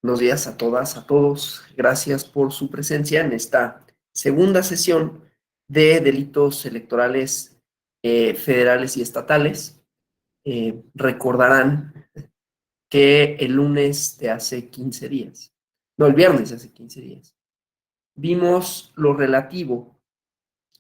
Buenos días a todas, a todos. Gracias por su presencia en esta segunda sesión de delitos electorales federales y estatales. Recordarán que el lunes de hace 15 días, no, el viernes de hace 15 días, vimos lo relativo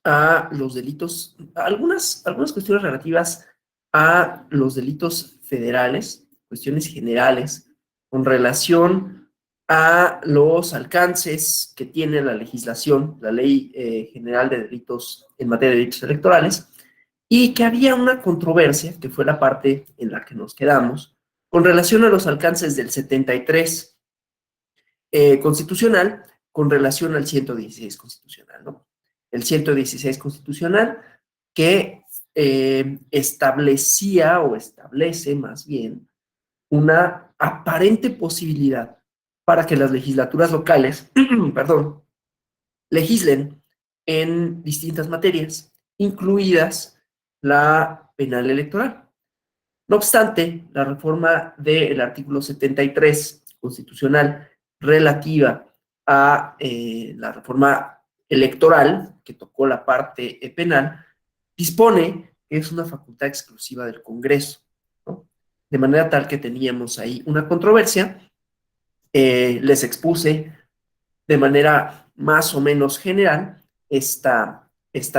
a los delitos, algunas cuestiones relativas a los delitos federales, cuestiones generales, con relación a los alcances que tiene la legislación, la Ley General de Delitos en materia de delitos electorales, y que había una controversia, que fue la parte en la que nos quedamos, con relación a los alcances del 73 constitucional con relación al 116 constitucional, ¿no? El 116 constitucional que establecía o establece más bien una aparente posibilidad para que las legislaturas locales, perdón, legislen en distintas materias, incluidas la penal electoral. No obstante, la reforma del artículo 73 constitucional relativa a la reforma electoral, que tocó la parte penal, dispone que es una facultad exclusiva del Congreso, ¿no? De manera tal que teníamos ahí una controversia. Les expuse de manera más o menos general esta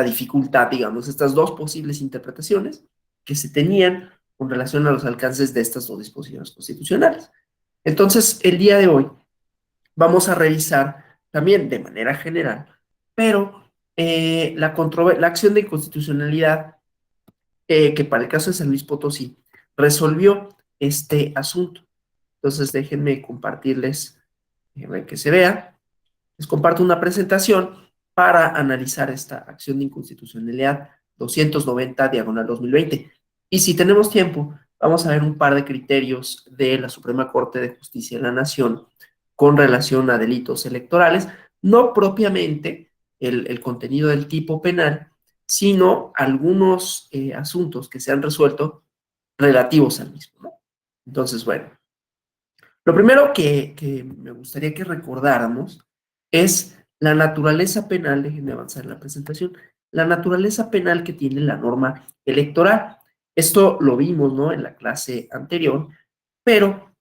dificultad, digamos, estas dos posibles interpretaciones que se tenían con relación a los alcances de estas dos disposiciones constitucionales. Entonces, el día de hoy vamos a revisar también de manera general, pero la acción de inconstitucionalidad que para el caso de San Luis Potosí resolvió este asunto. Entonces, déjenme compartirles, déjenme que se vea. Les comparto una presentación para analizar esta acción de inconstitucionalidad 290/2020. Y si tenemos tiempo, vamos a ver un par de criterios de la Suprema Corte de Justicia de la Nación con relación a delitos electorales, no propiamente el contenido del tipo penal, sino algunos asuntos que se han resuelto relativos al mismo, ¿no? Entonces, bueno, lo primero que me gustaría que recordáramos es la naturaleza penal, déjenme avanzar en la presentación, la naturaleza penal que tiene la norma electoral. Esto lo vimos, ¿no?, en la clase anterior, pero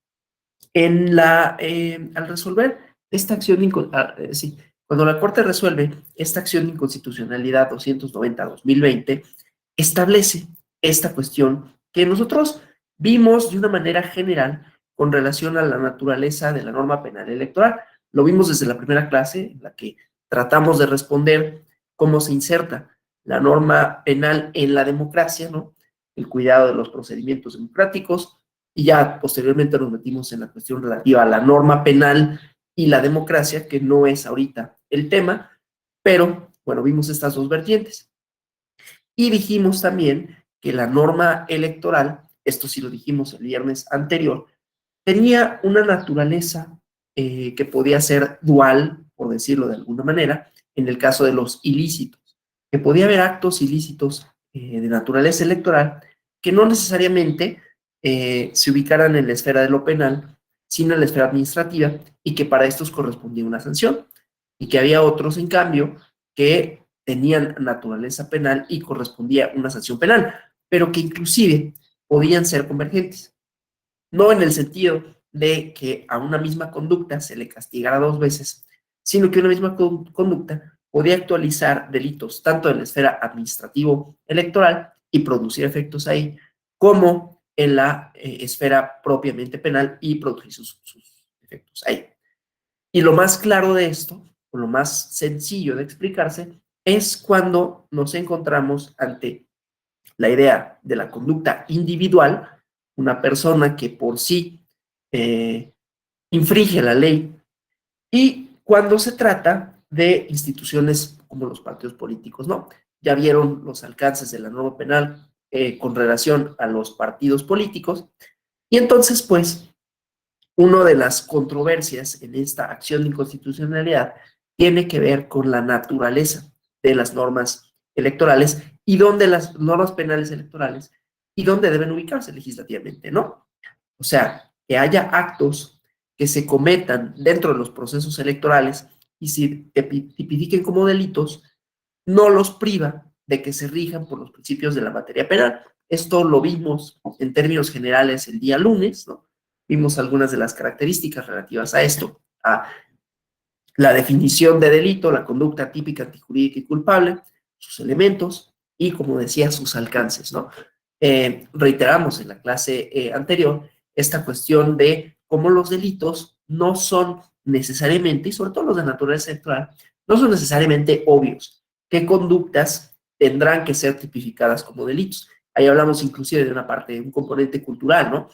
al resolver esta acción, sí, cuando la Corte resuelve esta acción de inconstitucionalidad 290/2020, establece esta cuestión que nosotros vimos de una manera general con relación a la naturaleza de la norma penal electoral. Lo vimos desde la primera clase, en la que tratamos de responder cómo se inserta la norma penal en la democracia, ¿no? El cuidado de los procedimientos democráticos, y ya posteriormente nos metimos en la cuestión relativa a la norma penal y la democracia, que no es ahorita el tema, pero bueno, vimos estas dos vertientes. Y dijimos también que la norma electoral, esto sí lo dijimos el viernes anterior, tenía una naturaleza que podía ser dual, por decirlo de alguna manera, en el caso de los ilícitos, que podía haber actos ilícitos de naturaleza electoral que no necesariamente se ubicaran en la esfera de lo penal, sino en la esfera administrativa, y que para estos correspondía una sanción, y que había otros, en cambio, que tenían naturaleza penal y correspondía una sanción penal, pero que inclusive podían ser convergentes. No en el sentido de que a una misma conducta se le castigara dos veces, sino que una misma conducta podía actualizar delitos tanto en la esfera administrativo-electoral y producir efectos ahí, como en la esfera propiamente penal y producir sus efectos ahí. Y lo más claro de esto, o lo más sencillo de explicarse, es cuando nos encontramos ante la idea de la conducta individual, una persona que por sí eh, infringe la ley, y cuando se trata de instituciones como los partidos políticos, ¿no? Ya vieron los alcances de la norma penal con relación a los partidos políticos, y entonces, pues, una de las controversias en esta acción de inconstitucionalidad tiene que ver con la naturaleza de las normas electorales y dónde las normas penales electorales y dónde deben ubicarse legislativamente, ¿no? O sea, que haya actos que se cometan dentro de los procesos electorales y se tipifiquen como delitos, no los priva de que se rijan por los principios de la materia penal. Esto lo vimos en términos generales el día lunes, ¿no? Vimos algunas de las características relativas a esto, a la definición de delito, la conducta típica, antijurídica y culpable, sus elementos y, como decía, sus alcances, ¿no? Reiteramos en la clase anterior esta cuestión de cómo los delitos no son necesariamente, y sobre todo los de naturaleza electoral, no son necesariamente obvios. ¿Qué conductas tendrán que ser tipificadas como delitos? Ahí hablamos inclusive de una parte, de un componente cultural, ¿no?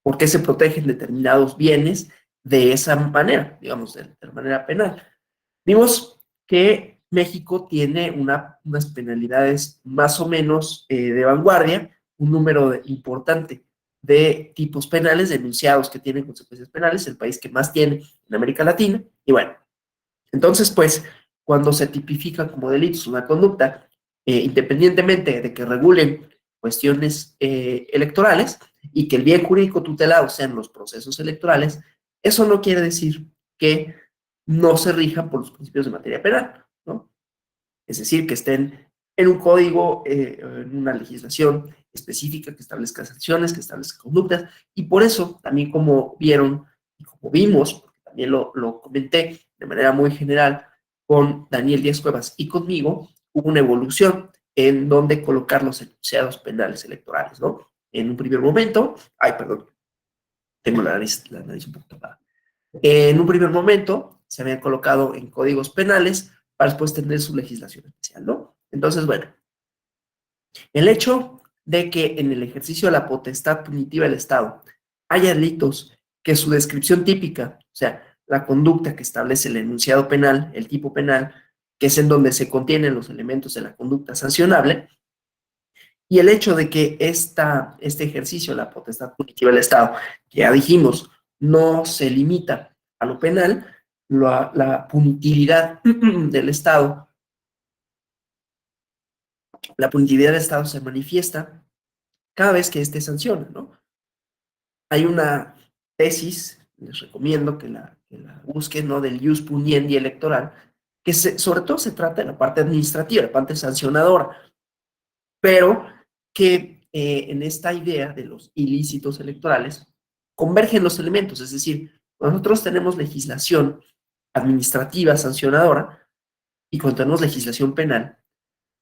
¿Por qué se protegen determinados bienes de esa manera, digamos, de manera penal? Vimos que México tiene unas penalidades más o menos de vanguardia, un número importante de tipos penales denunciados que tienen consecuencias penales, el país que más tiene en América Latina. Y bueno, entonces, pues, cuando se tipifica como delitos una conducta, independientemente de que regulen cuestiones electorales y que el bien jurídico tutelado sean los procesos electorales, eso no quiere decir que no se rijan por los principios de materia penal, ¿no? Es decir, que estén en un código, en una legislación específica que establezca sanciones, que establezca conductas, y por eso, también como vieron y como vimos, porque también lo comenté de manera muy general con Daniel Díaz Cuevas y conmigo, hubo una evolución en donde colocar los enunciados penales electorales, ¿no? En un primer momento, ay, perdón, tengo la nariz un poco tapada. En un primer momento se habían colocado en códigos penales para después tener su legislación especial, ¿no? Entonces, bueno, el hecho de que en el ejercicio de la potestad punitiva del Estado haya delitos que su descripción típica, o sea, la conducta que establece el enunciado penal, el tipo penal, que es en donde se contienen los elementos de la conducta sancionable, y el hecho de que este ejercicio, la potestad punitiva del Estado, que ya dijimos, no se limita a lo penal, la punitividad del Estado, la punitividad del Estado se manifiesta cada vez que éste sanciona, ¿no? Hay una tesis, les recomiendo que la busquen, ¿no? Del ius puniendi electoral, que sobre todo se trata de la parte administrativa, la parte sancionadora, pero que en esta idea de los ilícitos electorales convergen los elementos, es decir, nosotros tenemos legislación administrativa sancionadora y cuando tenemos legislación penal,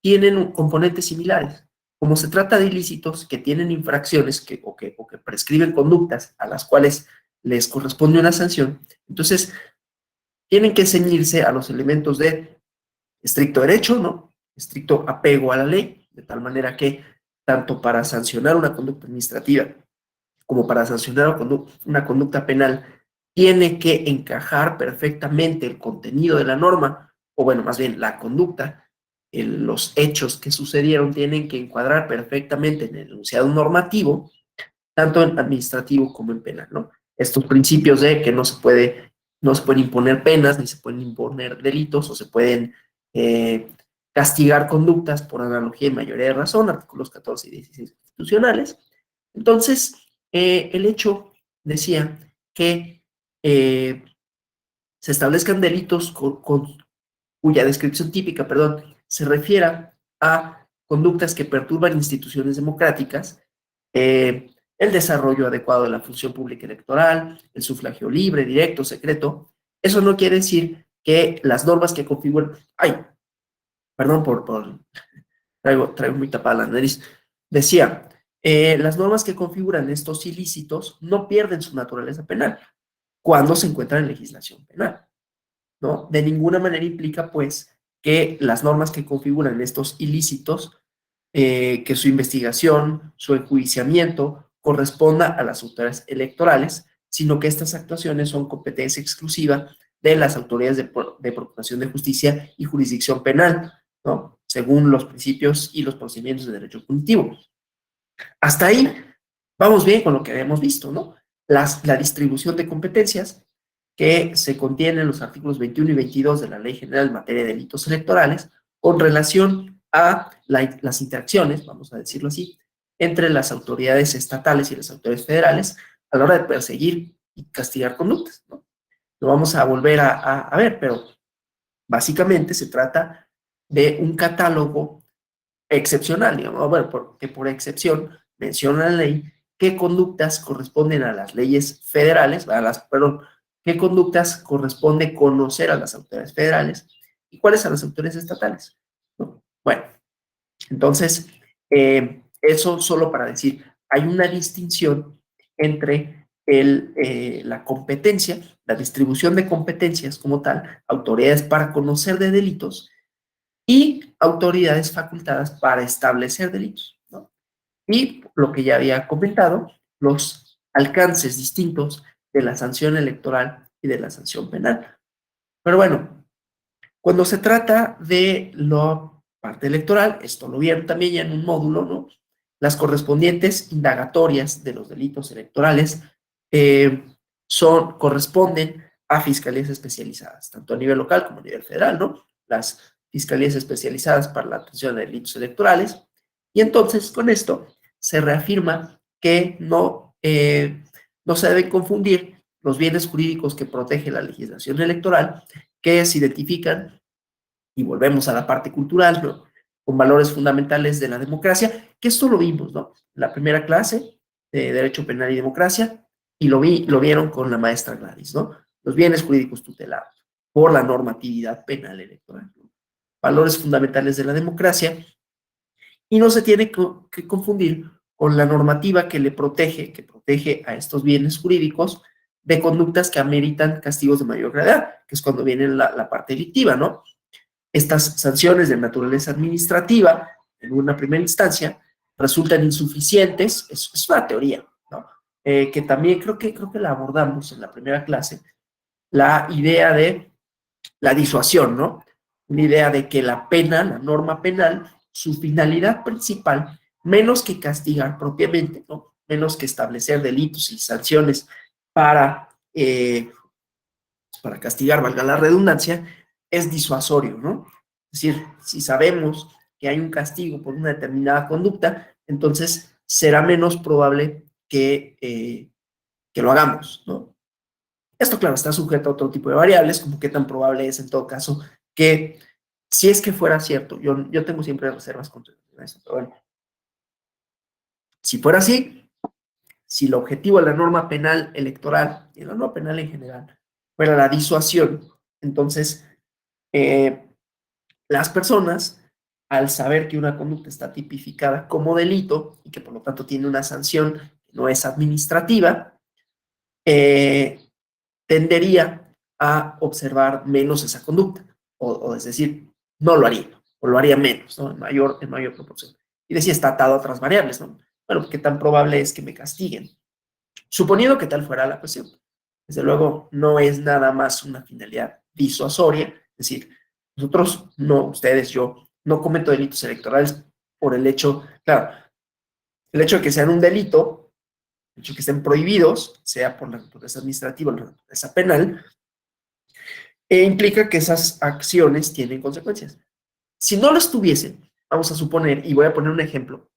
tienen componentes similares. Como se trata de ilícitos que tienen infracciones o que prescriben conductas a las cuales les corresponde una sanción, entonces tienen que ceñirse a los elementos de estricto derecho, ¿no? Estricto apego a la ley, de tal manera que tanto para sancionar una conducta administrativa como para sancionar una conducta penal, tiene que encajar perfectamente el contenido de la norma, o bueno, más bien la conducta, los hechos que sucedieron tienen que encuadrar perfectamente en el enunciado normativo, tanto en administrativo como en penal, ¿no? Estos principios de que no se pueden imponer penas, ni se pueden imponer delitos, o se pueden castigar conductas por analogía y mayoría de razón, artículos 14 y 16 constitucionales. Entonces, el hecho, decía, que se establezcan delitos cuya descripción típica, perdón, se refiera a conductas que perturban instituciones democráticas, el desarrollo adecuado de la función pública electoral, el sufragio libre, directo, secreto. Eso no quiere decir que las normas que configuran, ay, perdón traigo muy tapada la nariz, decía, las normas que configuran estos ilícitos no pierden su naturaleza penal cuando se encuentran en legislación penal, ¿no? De ninguna manera implica, pues, que las normas que configuran estos ilícitos, que su investigación, su enjuiciamiento, corresponda a las autoridades electorales, sino que estas actuaciones son competencia exclusiva de las autoridades de procuración de justicia y jurisdicción penal, ¿no? Según los principios y los procedimientos de derecho punitivo. Hasta ahí vamos bien con lo que habíamos visto, ¿no? La distribución de competencias que se contiene en los artículos 21 y 22 de la Ley General en materia de delitos electorales con relación a las interacciones, vamos a decirlo así, entre las autoridades estatales y las autoridades federales a la hora de perseguir y castigar conductas, ¿no? Lo vamos a volver a ver, pero básicamente se trata de un catálogo excepcional, digamos, bueno, porque por excepción menciona la ley qué conductas corresponden a las leyes federales, perdón, qué conductas corresponde conocer a las autoridades federales y cuáles a las autoridades estatales, ¿no? Bueno, entonces, eso solo para decir, hay una distinción entre la competencia, la distribución de competencias como tal, autoridades para conocer de delitos y autoridades facultadas para establecer delitos, ¿no? Y lo que ya había comentado, los alcances distintos de la sanción electoral y de la sanción penal. Pero bueno, cuando se trata de la parte electoral, esto lo vieron también ya en un módulo, ¿no? Las correspondientes indagatorias de los delitos electorales corresponden a fiscalías especializadas, tanto a nivel local como a nivel federal, ¿no? Las fiscalías especializadas para la atención de delitos electorales. Y entonces, con esto, se reafirma que no se deben confundir los bienes jurídicos que protege la legislación electoral, que se identifican, y volvemos a la parte cultural, ¿no? Con valores fundamentales de la democracia, que esto lo vimos, ¿no? La primera clase de Derecho Penal y Democracia, y lo vieron con la maestra Gladys, ¿no? Los bienes jurídicos tutelados por la normatividad penal electoral, ¿no? Valores fundamentales de la democracia, y no se tiene que confundir con la normativa que protege a estos bienes jurídicos de conductas que ameritan castigos de mayor gravedad, que es cuando viene la parte delictiva, ¿no? Estas sanciones de naturaleza administrativa, en una primera instancia, resultan insuficientes, es una teoría, ¿no? Que también creo que la abordamos en la primera clase, la idea de la disuasión, ¿no? Una idea de que la pena, la norma penal, su finalidad principal, menos que castigar propiamente, ¿no? Menos que establecer delitos y sanciones para, para castigar, valga la redundancia, es disuasorio, ¿no? Es decir, si sabemos que hay un castigo por una determinada conducta, entonces será menos probable que lo hagamos, ¿no? Esto, claro, está sujeto a otro tipo de variables, como qué tan probable es en todo caso que, si es que fuera cierto, yo tengo siempre reservas contra eso, pero bueno, si fuera así, si el objetivo de la norma penal electoral y la norma penal en general fuera la disuasión, entonces las personas, al saber que una conducta está tipificada como delito y que por lo tanto tiene una sanción que no es administrativa, tendería a observar menos esa conducta, o es decir, no lo haría, o lo haría menos, ¿no? En mayor proporción. Y decía, está atado a otras variables, ¿no? Bueno, ¿qué tan probable es que me castiguen? Suponiendo que tal fuera la cuestión. Desde luego, no es nada más una finalidad disuasoria, es decir, nosotros, no, ustedes, yo, no cometo delitos electorales por el hecho, claro, el hecho de que sean un delito, el hecho de que estén prohibidos, sea por la naturaleza administrativa o la naturaleza penal, implica que esas acciones tienen consecuencias. Si no las tuviesen, vamos a suponer, y voy a poner un ejemplo,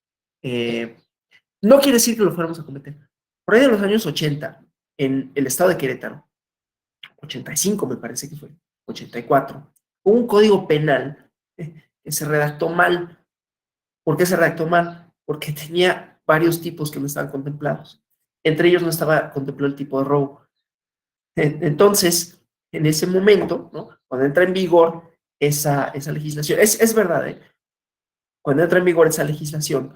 no quiere decir que lo fuéramos a cometer. Por ahí de los años 80, en el estado de Querétaro, 85 me parece que fue, 84, hubo un código penal que se redactó mal. ¿Por qué se redactó mal? Porque tenía varios tipos que no estaban contemplados. Entre ellos no estaba contemplado el tipo de robo. Entonces, en ese momento, ¿no? Cuando entra en vigor esa legislación, es verdad, ¿eh? Cuando entra en vigor esa legislación,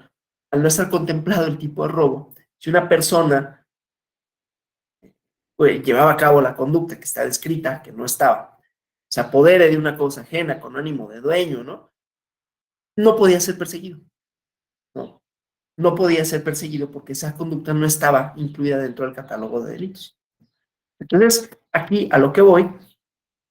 al no estar contemplado el tipo de robo, si una persona pues, llevaba a cabo la conducta que está descrita, que no estaba, se apodere de una cosa ajena con ánimo de dueño, ¿no? No podía ser perseguido, ¿no? No podía ser perseguido porque esa conducta no estaba incluida dentro del catálogo de delitos. Entonces, aquí a lo que voy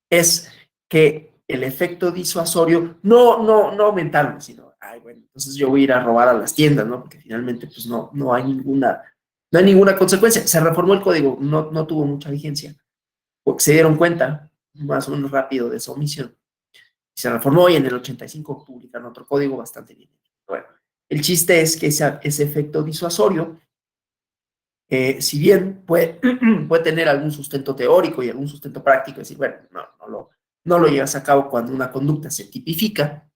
es que el efecto disuasorio no aumentaron, sino, ay, bueno, entonces yo voy a ir a robar a las tiendas, ¿no? Porque finalmente, pues no hay ninguna consecuencia. Se reformó el código, no tuvo mucha vigencia, porque se dieron cuenta más o menos rápido de esa omisión. Se reformó y en el 85 publicaron otro código bastante bien. Bueno, el chiste es que ese efecto disuasorio si bien puede, puede tener algún sustento teórico y algún sustento práctico, decir, bueno, no lo llevas a cabo cuando una conducta se tipifica,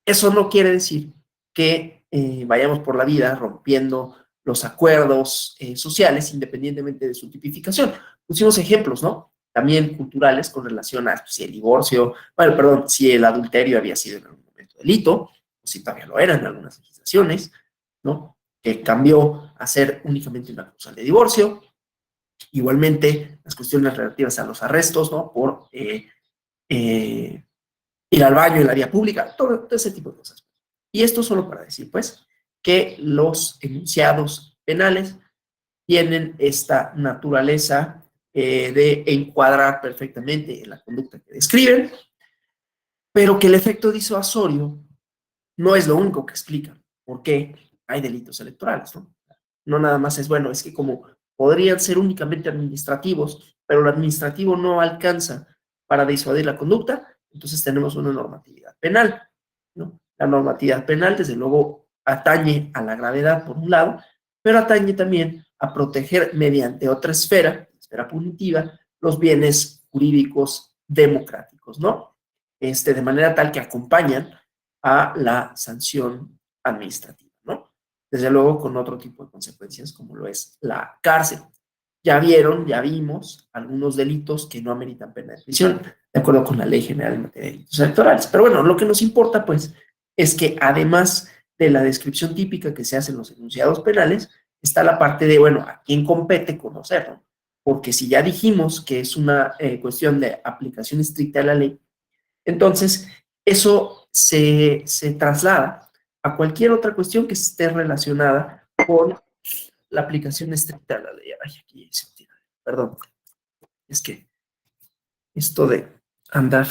eso no quiere decir que vayamos por la vida rompiendo los acuerdos sociales independientemente de su tipificación. Pusimos ejemplos, ¿no? También culturales con relación a si el divorcio, bueno, perdón, si el adulterio había sido en algún momento delito, o si todavía lo era en algunas legislaciones, ¿no? Que cambió a ser únicamente una causa de divorcio. Igualmente, las cuestiones relativas a los arrestos, ¿no? Por eh, ir al baño en la vía pública, todo ese tipo de cosas. Y esto solo para decir, pues, que los enunciados penales tienen esta naturaleza de encuadrar perfectamente en la conducta que describen, pero que el efecto disuasorio no es lo único que explica por qué hay delitos electorales, ¿no? No nada más es, bueno, es que como podrían ser únicamente administrativos, pero el administrativo no alcanza para disuadir la conducta, entonces tenemos una normatividad penal, ¿no? La normatividad penal, desde luego, atañe a la gravedad por un lado, pero atañe también a proteger mediante otra esfera, esfera punitiva, los bienes jurídicos democráticos, ¿no? De manera tal que acompañan a la sanción administrativa, ¿no? Desde luego con otro tipo de consecuencias como lo es la cárcel. Ya vieron, ya vimos algunos delitos que no ameritan pena de prisión, de acuerdo con la Ley General en materia de delitos electorales. Pero bueno, lo que nos importa, pues, es que además de la descripción típica que se hace en los enunciados penales, está la parte de, bueno, a quién compete conocerlo. Porque si ya dijimos que es una cuestión de aplicación estricta de la ley, entonces eso se traslada a cualquier otra cuestión que esté relacionada con la aplicación estricta de la ley. Ay, aquí se tira. Perdón, es que esto de andar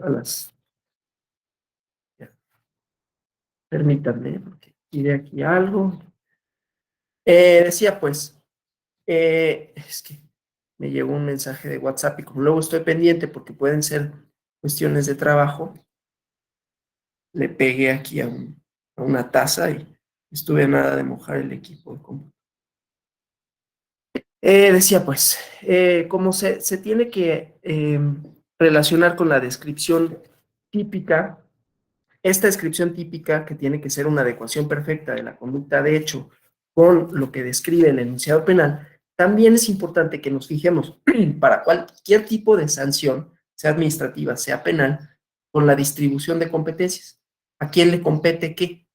a las... Ya, permítanme, porque tiré aquí algo. Decía pues, es que me llegó un mensaje de WhatsApp y como luego estoy pendiente porque pueden ser cuestiones de trabajo, le pegué aquí a una taza y estuve a nada de mojar el equipo. Decía pues, como se tiene que relacionar con la descripción típica, esta descripción típica que tiene que ser una adecuación perfecta de la conducta de hecho con lo que describe el enunciado penal, también es importante que nos fijemos para cualquier tipo de sanción, sea administrativa, sea penal, con la distribución de competencias. ¿A quién le compete qué?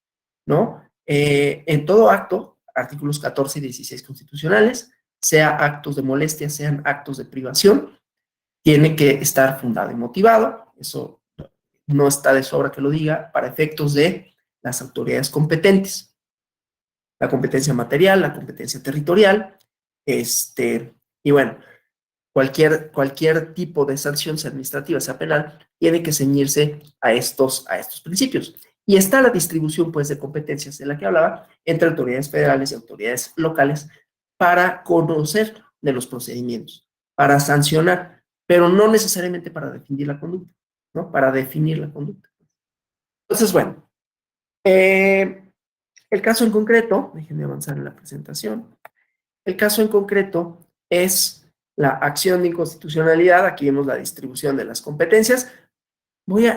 ¿No? En todo acto, artículos 14 y 16 constitucionales, sea actos de molestia, sean actos de privación, tiene que estar fundado y motivado. Eso no está de sobra que lo diga, para efectos de las autoridades competentes. La competencia material, la competencia territorial, y bueno, cualquier tipo de sanción, sea administrativa, sea penal, tiene que ceñirse a estos principios. Y está la distribución, pues, de competencias de la que hablaba entre autoridades federales y autoridades locales para conocer de los procedimientos, para sancionar, pero no necesariamente para definir la conducta, ¿no? Para definir la conducta. Entonces, bueno, el caso en concreto, déjenme avanzar en la presentación, el caso en concreto es la acción de inconstitucionalidad, aquí vemos la distribución de las competencias.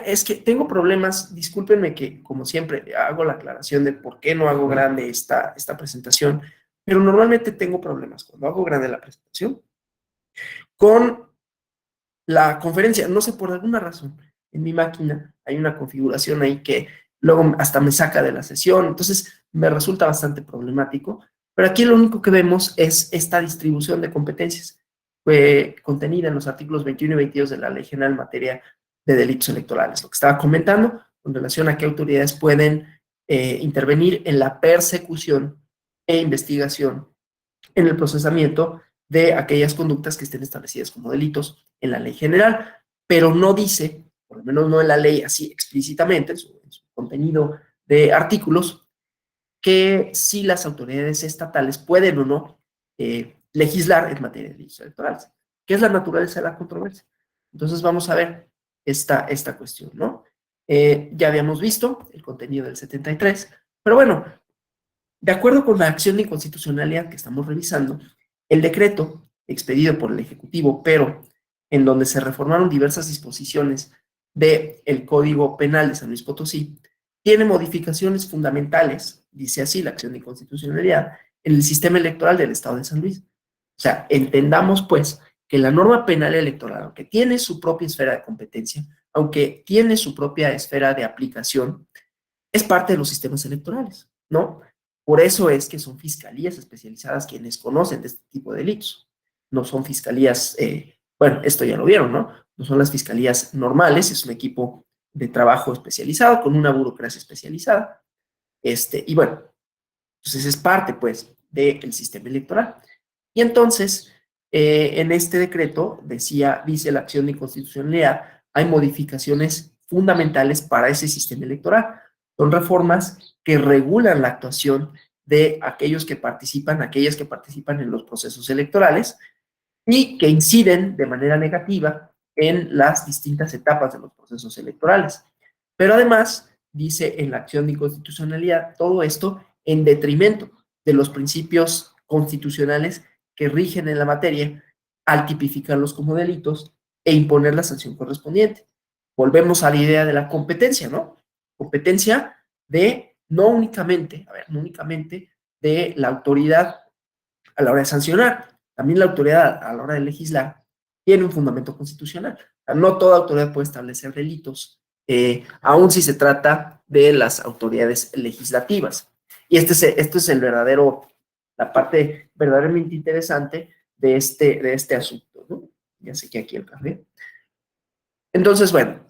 Es que tengo problemas, discúlpenme que como siempre hago la aclaración de por qué no hago grande esta presentación, pero normalmente tengo problemas cuando hago grande la presentación con la conferencia, no sé por alguna razón, en mi máquina hay una configuración ahí que luego hasta me saca de la sesión, entonces me resulta bastante problemático, pero aquí lo único que vemos es esta distribución de competencias contenida en los artículos 21 y 22 de la Ley General en materia de delitos electorales. Lo que estaba comentando con relación a qué autoridades pueden intervenir en la persecución e investigación en el procesamiento de aquellas conductas que estén establecidas como delitos en la ley general, pero no dice, por lo menos no en la ley así explícitamente, en su contenido de artículos, que si las autoridades estatales pueden o no legislar en materia de delitos electorales, que es la naturaleza de la controversia. Entonces vamos a ver esta cuestión, ¿no? Ya habíamos visto el contenido del 73, pero bueno, de acuerdo con la acción de inconstitucionalidad que estamos revisando, El decreto, expedido por el Ejecutivo, pero en donde se reformaron diversas disposiciones del Código Penal de San Luis Potosí, tiene modificaciones fundamentales, dice así la acción de inconstitucionalidad, en el sistema electoral del Estado de San Luis. O sea, entendamos pues que la norma penal electoral, aunque tiene su propia esfera de competencia, aunque tiene su propia esfera de aplicación, es parte de los sistemas electorales, ¿no? Por eso es que son fiscalías especializadas quienes conocen de este tipo de delitos. No son fiscalías, bueno, esto ya lo vieron, ¿no? No son las fiscalías normales, es un equipo de trabajo especializado con una burocracia especializada. Y bueno, entonces es parte, pues, del sistema electoral. Y entonces, en este decreto, dice la acción de inconstitucionalidad, hay modificaciones fundamentales para ese sistema electoral. Son reformas que regulan la actuación de aquellas que participan en los procesos electorales y que inciden de manera negativa en las distintas etapas de los procesos electorales. Pero además, dice en la acción de inconstitucionalidad, todo esto en detrimento de los principios constitucionales que rigen en la materia al tipificarlos como delitos e imponer la sanción correspondiente. Volvemos a la idea de la competencia, ¿no? Competencia de no únicamente de la autoridad a la hora de sancionar, también la autoridad a la hora de legislar tiene un fundamento constitucional. O sea, no toda autoridad puede establecer delitos, aun si se trata de las autoridades legislativas. Y esto es la parte verdaderamente interesante de este asunto, ¿no? Ya sé que aquí el café. Entonces, bueno,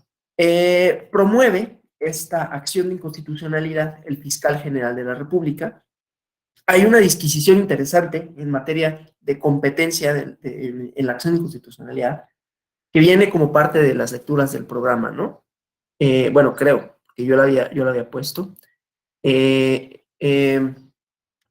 promueve esta acción de inconstitucionalidad el fiscal general de la República. Hay una disquisición interesante en materia de competencia en la acción de inconstitucionalidad que viene como parte de las lecturas del programa, ¿no? Bueno, creo que yo la había puesto. Eh, eh,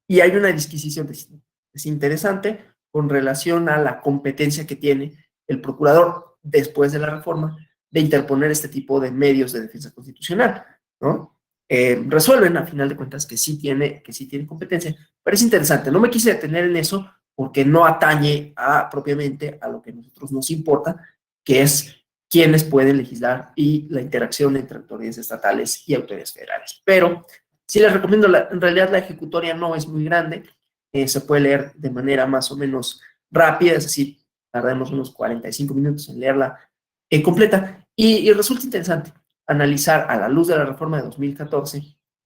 y hay una disquisición es interesante con relación a la competencia que tiene el procurador después de la reforma de interponer este tipo de medios de defensa constitucional, ¿no? Resuelven a final de cuentas que sí tiene competencia, pero es interesante. No me quise detener en eso porque no atañe propiamente a lo que a nosotros nos importa, que es quiénes pueden legislar y la interacción entre autoridades estatales y autoridades federales. Pero sí les recomiendo, en realidad la ejecutoria no es muy grande, se puede leer de manera más o menos rápida, es decir, tardamos unos 45 minutos en leerla completa, y resulta interesante analizar a la luz de la reforma de 2014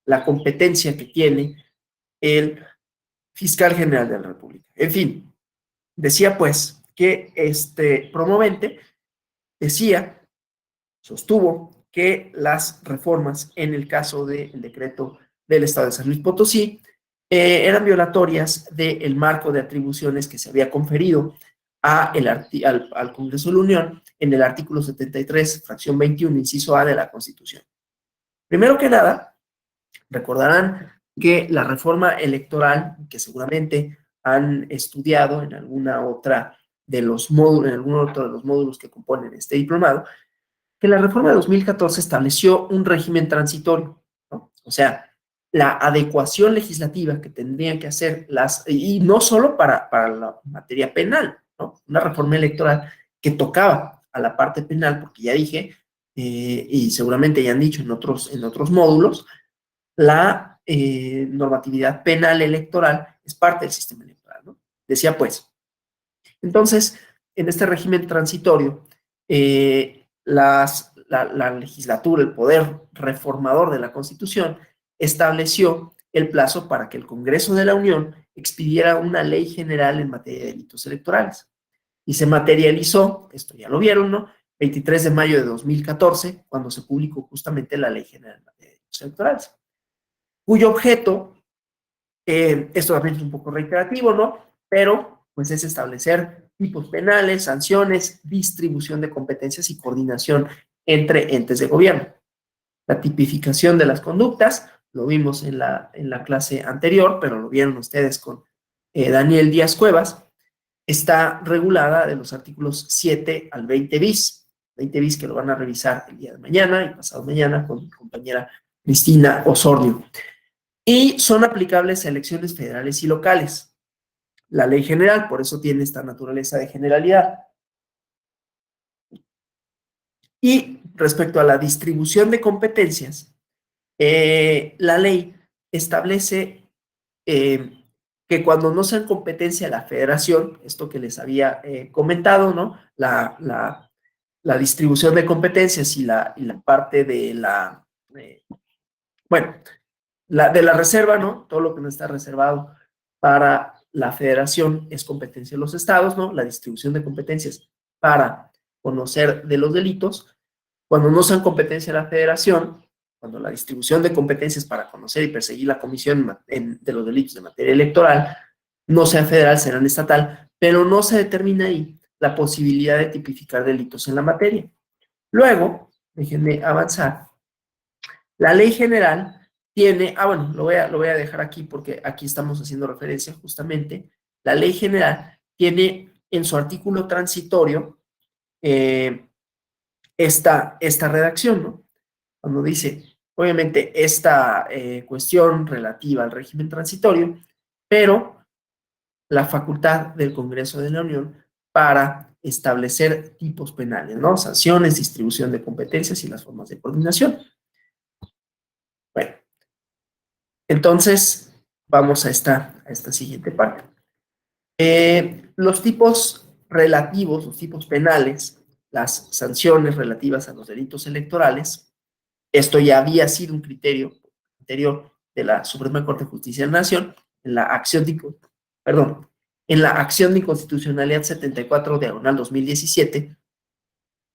la competencia que tiene el fiscal general de la República. En fin, decía pues que este promovente sostuvo que las reformas en el caso del decreto del Estado de San Luis Potosí eran violatorias del marco de atribuciones que se había conferido al Congreso de la Unión en el artículo 73, fracción 21, inciso A de la Constitución. Primero que nada, recordarán que la reforma electoral, que seguramente han estudiado en alguna otra de los módulos, en algún otro de los módulos que componen este diplomado, que la reforma de 2014 estableció un régimen transitorio, ¿no? O sea, la adecuación legislativa que tendrían que hacer y no solo para la materia penal, ¿no? Una reforma electoral que tocaba a la parte penal, porque ya dije, y seguramente ya han dicho en otros módulos, la normatividad penal electoral es parte del sistema electoral, ¿no? Decía pues, entonces, en este régimen transitorio, la legislatura, el poder reformador de la Constitución, estableció el plazo para que el Congreso de la Unión expidiera una ley general en materia de delitos electorales. Y se materializó, esto ya lo vieron, ¿no? 23 de mayo de 2014, cuando se publicó justamente la ley general en materia de delitos electorales, cuyo objeto, esto también es un poco reiterativo, ¿no? Pero pues es establecer tipos penales, sanciones, distribución de competencias y coordinación entre entes de gobierno. La tipificación de las conductas, lo vimos en la clase anterior, pero lo vieron ustedes con Daniel Díaz Cuevas, está regulada de los artículos 7 al 20 bis. 20 bis que lo van a revisar el día de mañana y pasado mañana con mi compañera Cristina Osornio. Y son aplicables a elecciones federales y locales. la ley general, por eso tiene esta naturaleza de generalidad. Y respecto a la distribución de competencias, la ley establece que cuando no sean competencia de la federación, esto que les había comentado, ¿no? La distribución de competencias y la parte de bueno, de la reserva, ¿no? Todo lo que no está reservado para la federación es competencia de los estados, ¿no? La distribución de competencias para conocer de los delitos. Cuando no sean competencia de la federación, cuando la distribución de competencias para conocer y perseguir la comisión de los delitos de materia electoral no sea federal, serán estatal, pero no se determina ahí la posibilidad de tipificar delitos en la materia. Luego, déjenme avanzar. La ley general tiene, bueno, lo voy a dejar aquí porque aquí estamos haciendo referencia justamente. La ley general tiene en su artículo transitorio esta redacción, ¿no? Cuando dice, obviamente, esta cuestión relativa al régimen transitorio, pero la facultad del Congreso de la Unión para establecer tipos penales, ¿no? Sanciones, distribución de competencias y las formas de coordinación. Bueno, entonces vamos a esta siguiente parte. Los tipos relativos, los tipos penales, las sanciones relativas a los delitos electorales, esto ya había sido un criterio anterior de la Suprema Corte de Justicia de la Nación en la acción de inconstitucionalidad 74 diagonal 2017,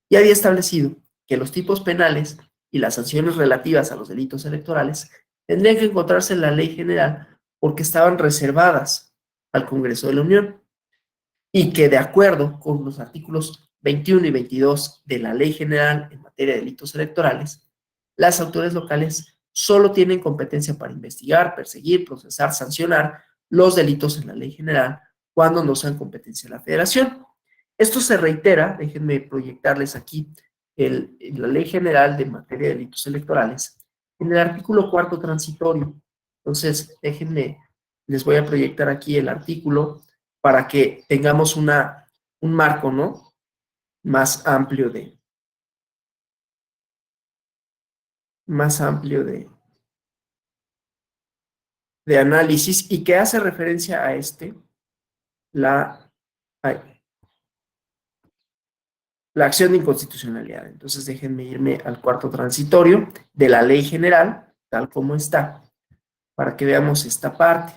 y había establecido que los tipos penales y las sanciones relativas a los delitos electorales tendrían que encontrarse en la ley general porque estaban reservadas al Congreso de la Unión, y que de acuerdo con los artículos 21 y 22 de la Ley General en materia de delitos electorales, las autoridades locales solo tienen competencia para investigar, perseguir, procesar, sancionar los delitos en la Ley General cuando no sean competencia de la Federación. Esto se reitera, déjenme proyectarles aquí la Ley General de materia de delitos electorales en el artículo 4 transitorio. Entonces, les voy a proyectar aquí el artículo para que tengamos un marco, ¿no? Más amplio de análisis, y que hace referencia a la, la acción de inconstitucionalidad. Entonces déjenme irme al cuarto transitorio de la ley general, tal como está, para que veamos esta parte.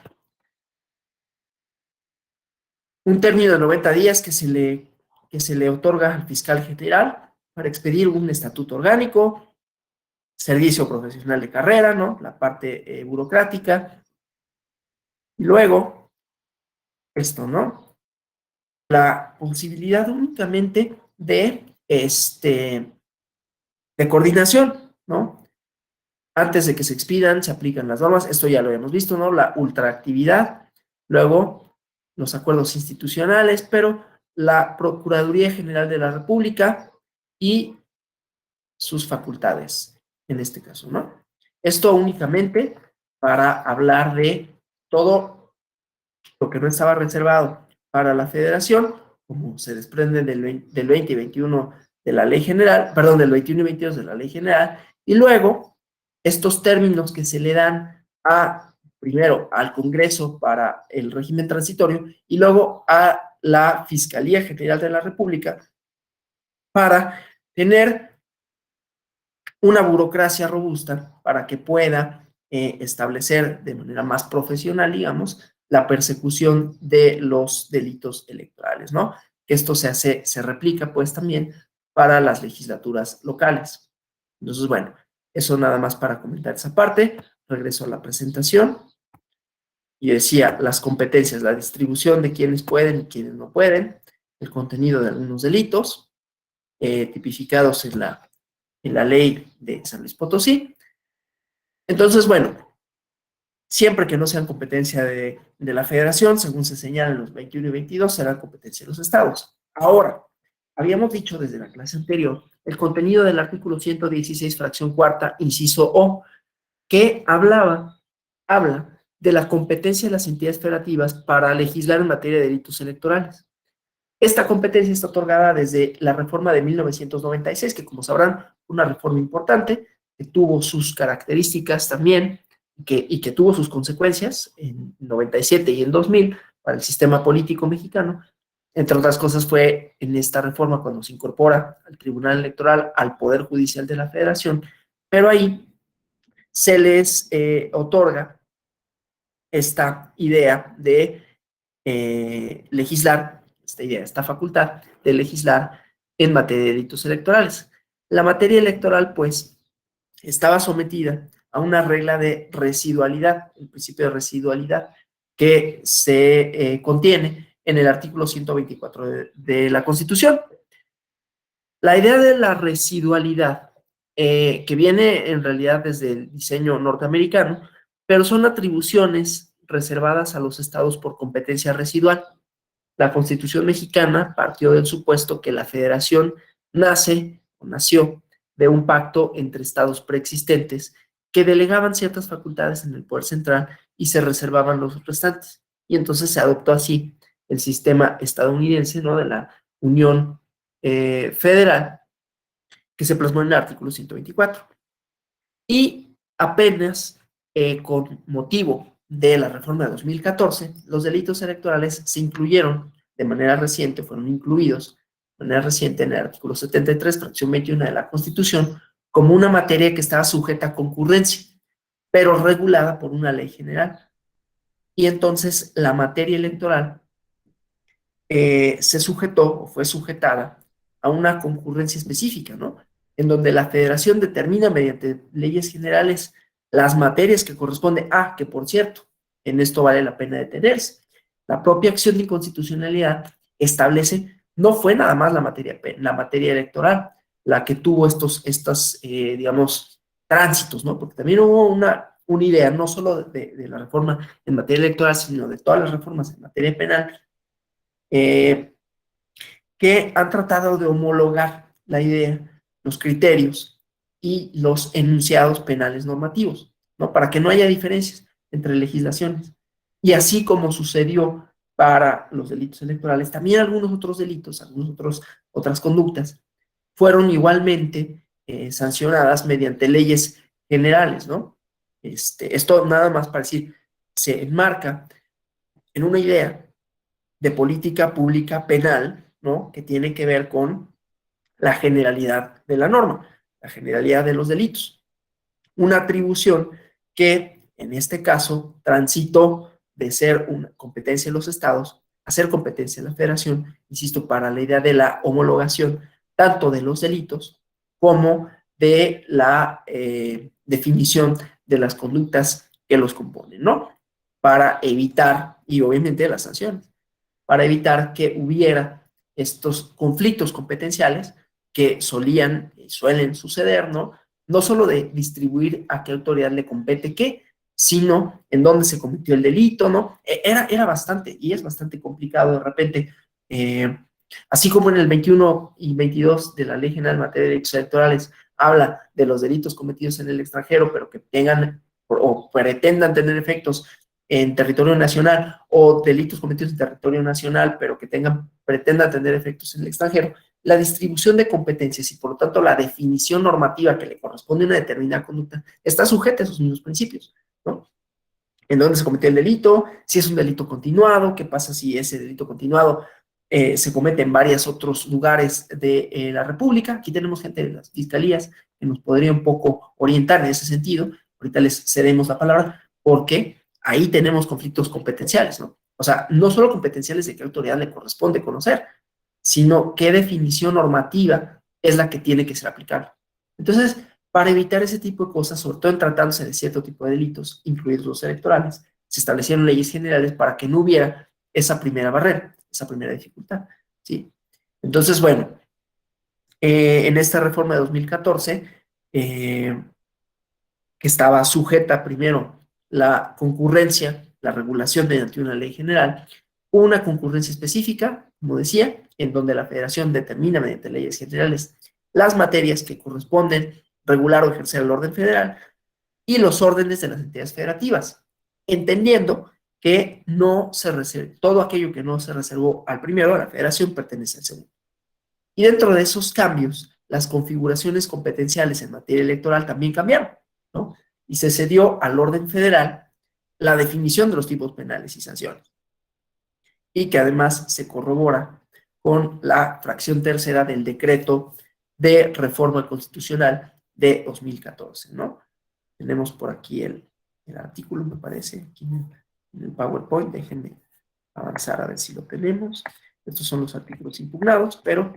Un término de 90 días que se le otorga al fiscal general para expedir un estatuto orgánico, servicio profesional de carrera, ¿no? La parte burocrática. Y luego, esto, ¿no? La posibilidad únicamente de coordinación, ¿no? Antes de que se expidan, se aplican las normas. Esto ya lo habíamos visto, ¿no? La ultraactividad. Luego, los acuerdos institucionales, pero la Procuraduría General de la República y sus facultades, en este caso, ¿no? Esto únicamente para hablar de todo lo que no estaba reservado para la Federación, como se desprende del 20 y 21 de la Ley General, perdón, del 21 y 22 de la Ley General, y luego estos términos que se le dan primero al Congreso para el régimen transitorio y luego a la Fiscalía General de la República para tener una burocracia robusta para que pueda establecer de manera más profesional, digamos, la persecución de los delitos electorales, ¿no? Esto se replica pues también para las legislaturas locales. Entonces, bueno, eso nada más para comentar esa parte. Regreso a la presentación. Y decía, las competencias, la distribución de quienes pueden y quienes no pueden, el contenido de algunos delitos tipificados en la ley de San Luis Potosí. Entonces, bueno, siempre que no sean competencia de la Federación, según se señala en los 21 y 22, serán competencia de los estados. Ahora, habíamos dicho desde la clase anterior el contenido del artículo 116, fracción cuarta, inciso O, que habla de la competencia de las entidades federativas para legislar en materia de delitos electorales. Esta competencia está otorgada desde la reforma de 1996, que como sabrán, fue una reforma importante, que tuvo sus características también y que tuvo sus consecuencias en 97 y en 2000 para el sistema político mexicano. Entre otras cosas, fue en esta reforma cuando se incorpora al Tribunal Electoral, al Poder Judicial de la Federación, pero ahí se les otorga esta idea de legislar, esta facultad de legislar en materia de delitos electorales. La materia electoral, pues, estaba sometida a una regla de residualidad, el principio de residualidad, que se contiene en el artículo 124 de la Constitución. La idea de la residualidad, que viene en realidad desde el diseño norteamericano, pero son atribuciones reservadas a los estados por competencia residual. La Constitución mexicana partió del supuesto que la federación nació de un pacto entre estados preexistentes que delegaban ciertas facultades en el poder central y se reservaban los restantes. Y entonces se adoptó así el sistema estadounidense, ¿no?, de la Unión Federal, que se plasmó en el artículo 124. Y apenas con motivo de la reforma de 2014, los delitos electorales se incluyeron de manera reciente, fueron incluidos de manera reciente en el artículo 73, fracción 21 de la Constitución, como una materia que estaba sujeta a concurrencia, pero regulada por una ley general. Y entonces la materia electoral se sujetó o fue sujetada a una concurrencia específica, ¿no? En donde la federación determina mediante leyes generales las materias que corresponden. Que por cierto, en esto vale la pena detenerse. La propia acción de inconstitucionalidad establece, no fue nada más la materia electoral la que tuvo estos digamos, tránsitos, ¿no? Porque también hubo una idea, no solo de la reforma en materia electoral, sino de todas las reformas en materia penal, que han tratado de homologar la idea, los criterios y los enunciados penales normativos, ¿no? Para que no haya diferencias entre legislaciones. Y así como sucedió para los delitos electorales, también algunos otros delitos, otras conductas, fueron igualmente sancionadas mediante leyes generales, ¿no? Esto nada más para decir, se enmarca en una idea de política pública penal, ¿no?, que tiene que ver con la generalidad de la norma, la generalidad de los delitos. Una atribución que, en este caso, transitó de ser una competencia de los estados a ser competencia de la federación, insisto, para la idea de la homologación tanto de los delitos como de la definición de las conductas que los componen, ¿no? Para evitar, y obviamente, las sanciones, para evitar que hubiera estos conflictos competenciales que suelen suceder, ¿no? No solo de distribuir a qué autoridad le compete qué, sino en dónde se cometió el delito, ¿no? Era bastante, y es bastante complicado de repente, así como en el 21 y 22 de la Ley General en materia de delitos electorales habla de los delitos cometidos en el extranjero, pero que tengan o pretendan tener efectos en territorio nacional, o delitos cometidos en territorio nacional, pero que pretendan tener efectos en el extranjero, la distribución de competencias y por lo tanto la definición normativa que le corresponde a una determinada conducta está sujeta a esos mismos principios, ¿no? En dónde se cometió el delito, si es un delito continuado, qué pasa si ese delito continuado se comete en varios otros lugares de la República. Aquí tenemos gente de las fiscalías que nos podría un poco orientar en ese sentido. Ahorita les cedemos la palabra, porque ahí tenemos conflictos competenciales, ¿no? O sea, no solo competenciales de qué autoridad le corresponde conocer, sino qué definición normativa es la que tiene que ser aplicable. Entonces, para evitar ese tipo de cosas, sobre todo en tratándose de cierto tipo de delitos, incluidos los electorales, se establecieron leyes generales para que no hubiera esa primera barrera, esa primera dificultad, ¿sí? Entonces, bueno, en esta reforma de 2014, que estaba sujeta primero la concurrencia, la regulación mediante una ley general, una concurrencia específica, como decía, en donde la federación determina mediante leyes generales las materias que corresponden regular o ejercer el orden federal y los órdenes de las entidades federativas. entendiendo que no se reserva, todo aquello que no se reservó al primero, a la federación, pertenece al segundo. Y dentro de esos cambios, las configuraciones competenciales en materia electoral también cambiaron, ¿no? Y se cedió al orden federal la definición de los tipos penales y sanciones, y que además se corrobora con la fracción tercera del decreto de reforma constitucional de 2014, ¿no? Tenemos por aquí el artículo, me parece, aquí en el PowerPoint. Déjenme avanzar a ver si lo tenemos. Estos son los artículos impugnados, pero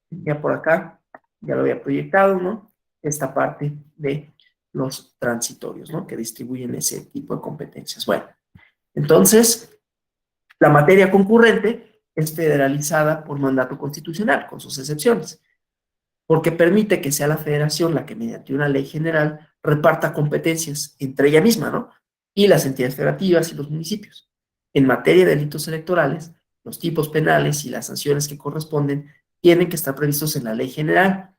ya por acá ya lo había proyectado, ¿no? Esta parte de los transitorios, ¿no? Que distribuyen ese tipo de competencias. Bueno, entonces, la materia concurrente es federalizada por mandato constitucional, con sus excepciones, porque permite que sea la federación la que mediante una ley general reparta competencias entre ella misma, ¿no? Y las entidades federativas y los municipios. En materia de delitos electorales, los tipos penales y las sanciones que corresponden tienen que estar previstos en la ley general.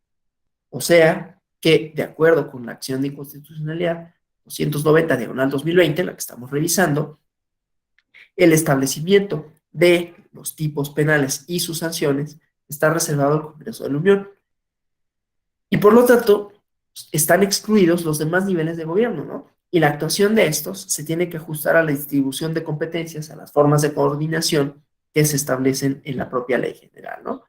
O sea, que de acuerdo con la acción de inconstitucionalidad 290/2020, la que estamos revisando, el establecimiento de los tipos penales y sus sanciones está reservado al Congreso de la Unión. Y por lo tanto, están excluidos los demás niveles de gobierno, ¿no? Y la actuación de estos se tiene que ajustar a la distribución de competencias, a las formas de coordinación que se establecen en la propia ley general, ¿no?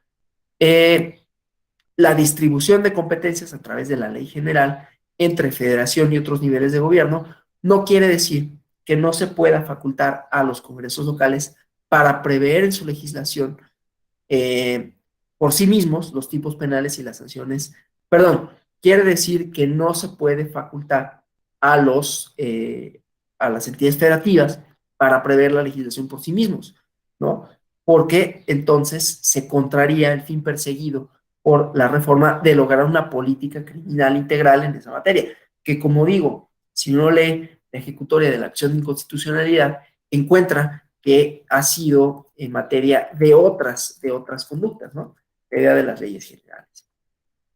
La distribución de competencias a través de la ley general entre federación y otros niveles de gobierno no quiere decir que no se pueda facultar a los congresos locales para prever en su legislación por sí mismos los tipos penales y las sanciones. Perdón, quiere decir que no se puede facultar a a las entidades federativas para prever la legislación por sí mismos, ¿no? Porque entonces se contraría el fin perseguido por la reforma de lograr una política criminal integral en esa materia, que como digo, si uno lee la ejecutoria de la acción de inconstitucionalidad, encuentra que ha sido en materia de otras conductas, ¿no? La idea de las leyes generales.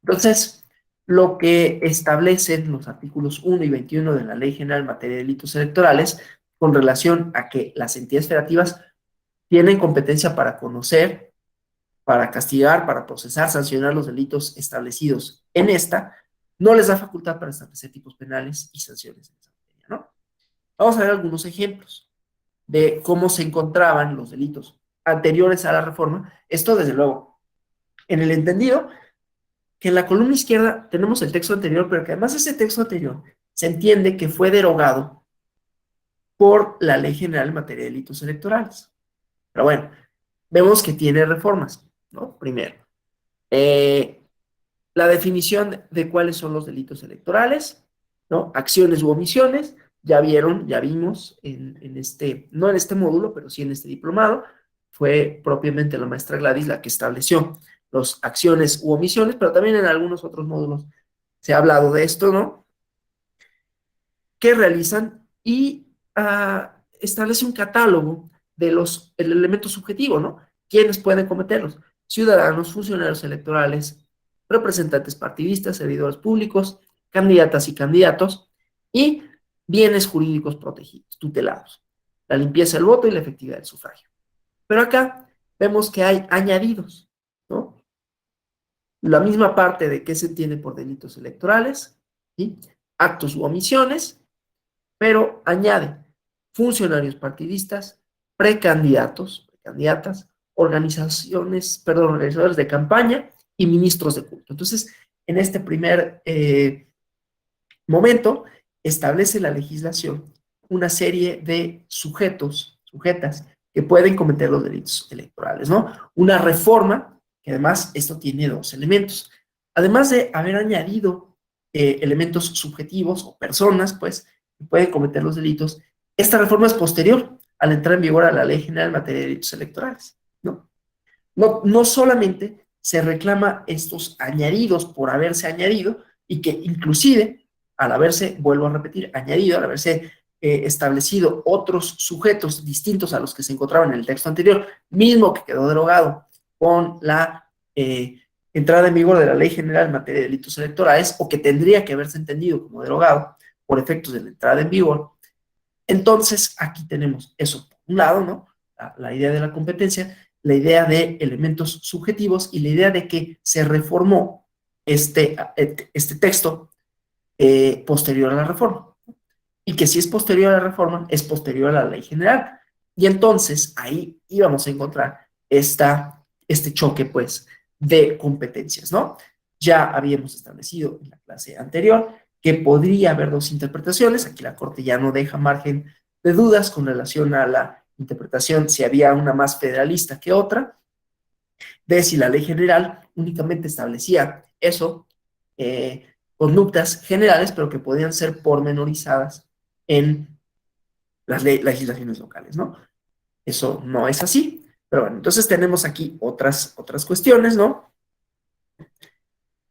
Entonces, lo que establecen los artículos 1 y 21 de la Ley General en materia de delitos electorales con relación a que las entidades federativas tienen competencia para conocer, para castigar, para procesar, sancionar los delitos establecidos en esta, no les da facultad para establecer tipos penales y sanciones en esa materia, ¿no? Vamos a ver algunos ejemplos de cómo se encontraban los delitos anteriores a la reforma. Esto, desde luego, en el entendido que en la columna izquierda tenemos el texto anterior, pero que además ese texto anterior se entiende que fue derogado por la Ley General en materia de delitos electorales. Pero bueno, vemos que tiene reformas, ¿no? Primero, la definición de cuáles son los delitos electorales, ¿no? Acciones u omisiones, ya vieron, ya vimos en este, no en este módulo, pero sí en este diplomado, fue propiamente la maestra Gladys la que estableció las acciones u omisiones, pero también en algunos otros módulos se ha hablado de esto, ¿no? Que realizan y establece un catálogo de el elemento subjetivo, ¿no? ¿Quiénes pueden cometerlos? Ciudadanos, funcionarios electorales, representantes partidistas, servidores públicos, candidatas y candidatos, y bienes jurídicos protegidos, tutelados, la limpieza del voto y la efectividad del sufragio. Pero acá vemos que hay añadidos, ¿no? La misma parte de qué se entiende por delitos electorales, ¿sí? Actos u omisiones, pero añade funcionarios partidistas, precandidatas, organizadores de campaña y ministros de culto. Entonces, en este primer momento, establece la legislación una serie de sujetas, que pueden cometer los delitos electorales, ¿no? Una reforma, que además esto tiene dos elementos. Además de haber añadido elementos subjetivos o personas, pues, que pueden cometer los delitos, esta reforma es posterior a la entrada en vigor a la Ley General en materia de delitos electorales, ¿no? No solamente se reclama estos añadidos por haberse añadido, y que inclusive al haberse, vuelvo a repetir, añadido, al haberse establecido otros sujetos distintos a los que se encontraban en el texto anterior, mismo que quedó derogado con la entrada en vigor de la Ley General en materia de delitos electorales, o que tendría que haberse entendido como derogado por efectos de la entrada en vigor, Entonces, aquí tenemos eso por un lado, ¿no? La idea de la competencia, la idea de elementos subjetivos y la idea de que se reformó este texto posterior a la reforma. Y que si es posterior a la reforma, es posterior a la ley general. Y entonces ahí íbamos a encontrar este choque, pues, de competencias, ¿no? Ya habíamos establecido en la clase anterior que podría haber dos interpretaciones. Aquí la Corte ya no deja margen de dudas con relación a la interpretación, si había una más federalista que otra, de si la ley general únicamente establecía eso, conductas generales, pero que podían ser pormenorizadas en las legislaciones locales, ¿no? Eso no es así. Pero bueno, entonces tenemos aquí otras cuestiones, ¿no?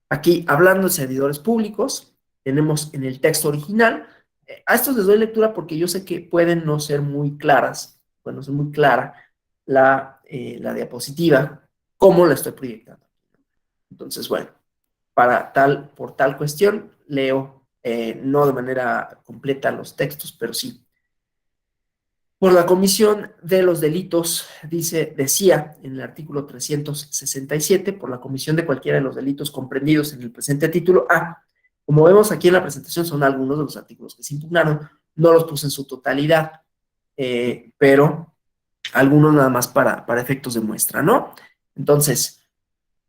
Aquí, hablando de servidores públicos, tenemos en el texto original, a estos les doy lectura porque yo sé que pueden no ser muy claras, bueno, no ser muy clara la diapositiva, cómo la estoy proyectando. Entonces, bueno, por tal cuestión, leo no de manera completa los textos, pero sí. Por la comisión de los delitos, decía en el artículo 367, por la comisión de cualquiera de los delitos comprendidos en el presente título. Como vemos aquí en la presentación, son algunos de los artículos que se impugnaron, no los puse en su totalidad, pero algunos nada más para efectos de muestra, ¿no? Entonces,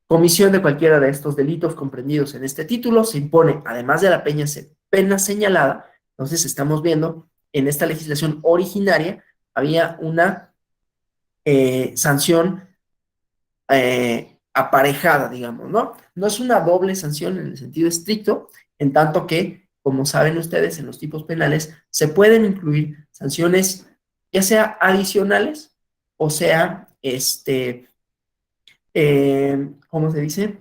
comisión de cualquiera de estos delitos comprendidos en este título se impone, además de la pena señalada. Entonces, estamos viendo en esta legislación originaria había una sanción aparejada, digamos, ¿no? No es una doble sanción en el sentido estricto, en tanto que, como saben ustedes, en los tipos penales se pueden incluir sanciones ya sea adicionales o sea, ¿cómo se dice?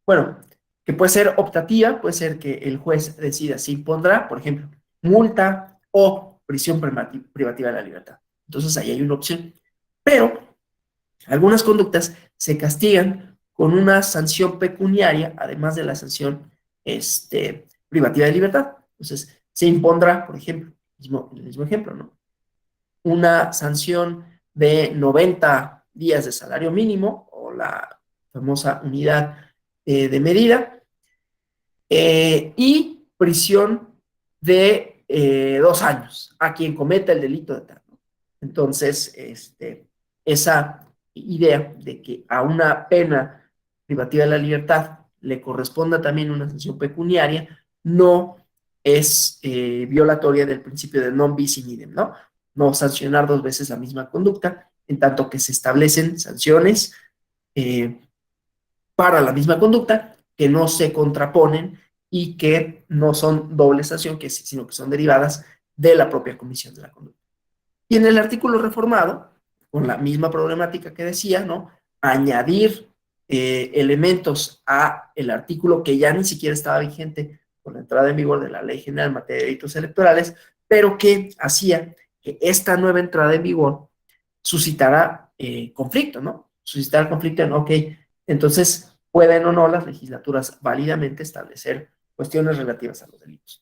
Bueno, que puede ser optativa, puede ser que el juez decida si pondrá, por ejemplo, multa o prisión privativa de la libertad. Entonces ahí hay una opción. Pero algunas conductas se castigan con una sanción pecuniaria, además de la sanción privativa de libertad. Entonces se impondrá, por ejemplo, el mismo ejemplo, ¿no? Una sanción de 90 días de salario mínimo o la famosa unidad de medida, y prisión de 2 años a quien cometa el delito de tal, ¿no? Entonces, esa idea de que a una pena privativa de la libertad le corresponda también una sanción pecuniaria no es violatoria del principio de non bis in idem, ¿no? No sancionar dos veces la misma conducta, en tanto que se establecen sanciones eh, para la misma conducta que no se contraponen y que no son doble sanción, sino que son derivadas de la propia comisión de la conducta. Y en el artículo reformado, con la misma problemática que decía, ¿no? Añadir elementos a el artículo que ya ni siquiera estaba vigente con la entrada en vigor de la Ley General en materia de delitos electorales, pero que hacía que esta nueva entrada en vigor suscitara conflicto, ¿no? Suscitar conflicto en, ok, entonces pueden o no las legislaturas válidamente establecer cuestiones relativas a los delitos.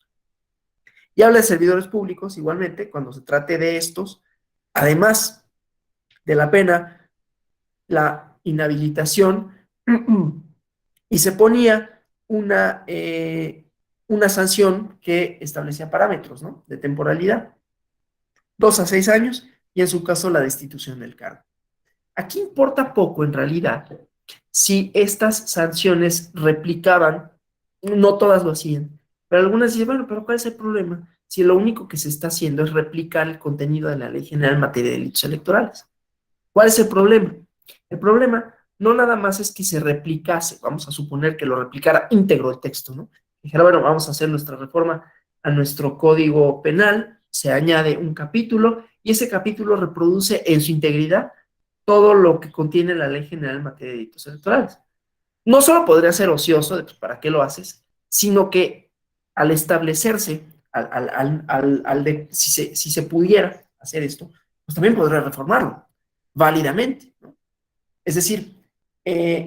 Y habla de servidores públicos, igualmente, cuando se trate de estos, además de la pena, la inhabilitación, y se ponía una sanción que establecía parámetros, ¿no? De temporalidad, 2 a 6 años, y en su caso la destitución del cargo. Aquí importa poco, en realidad, si estas sanciones replicaban, no todas lo hacían, pero algunas dicen, bueno, pero ¿cuál es el problema? Si lo único que se está haciendo es replicar el contenido de la Ley General en materia de delitos electorales. ¿Cuál es el problema? El problema no nada más es que se replicase, vamos a suponer que lo replicara íntegro el texto, ¿no? Dijera, bueno, vamos a hacer nuestra reforma a nuestro código penal, se añade un capítulo y ese capítulo reproduce en su integridad todo lo que contiene la Ley General en materia de delitos electorales. No solo podría ser ocioso, de, pues, ¿para qué lo haces? Sino que al establecerse, si se pudiera hacer esto, pues también podría reformarlo válidamente, ¿no? Es decir,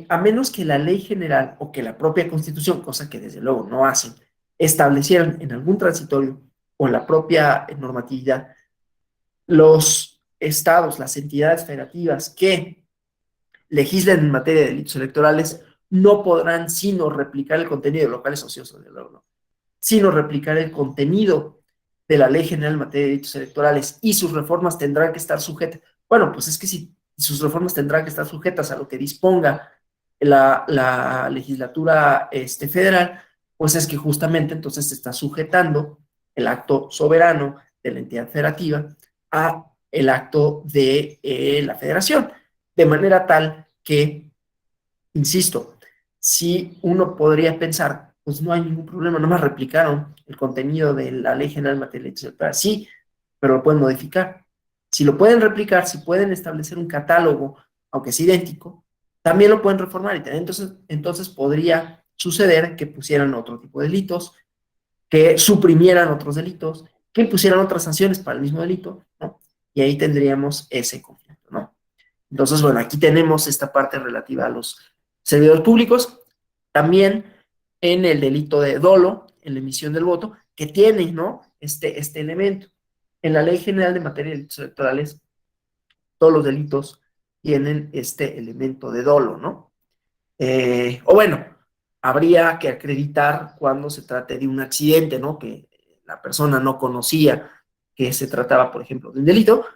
a menos que la ley general o que la propia Constitución, cosa que desde luego no hacen, establecieran en algún transitorio o la propia normatividad, los estados, las entidades federativas que legislen en materia de delitos electorales no podrán sino replicar el contenido de locales ociosos del órgano, sino replicar el contenido de la Ley General en materia de delitos electorales, y sus reformas tendrán que estar sujetas. Bueno, pues es que si sus reformas tendrán que estar sujetas a lo que disponga la legislatura federal, pues es que justamente entonces se está sujetando el acto soberano de la entidad federativa a el acto de la federación, de manera tal que, insisto, si uno podría pensar, pues no hay ningún problema, nomás replicaron el contenido de la Ley General en materia de delitos electorales, sí, pero lo pueden modificar. Si lo pueden replicar, si pueden establecer un catálogo, aunque es idéntico, también lo pueden reformar, y entonces podría suceder que pusieran otro tipo de delitos, que suprimieran otros delitos, que impusieran otras sanciones para el mismo delito, ¿no? Y ahí tendríamos ese conflicto, ¿no? Entonces, bueno, aquí tenemos esta parte relativa a los servidores públicos. También en el delito de dolo, en la emisión del voto, que tiene, ¿no? Este elemento. En la Ley General de Materia de Delitos Electorales, todos los delitos tienen este elemento de dolo, ¿no? O bueno, habría que acreditar cuando se trate de un accidente, ¿no? Que la persona no conocía que se trataba, por ejemplo, de un delito,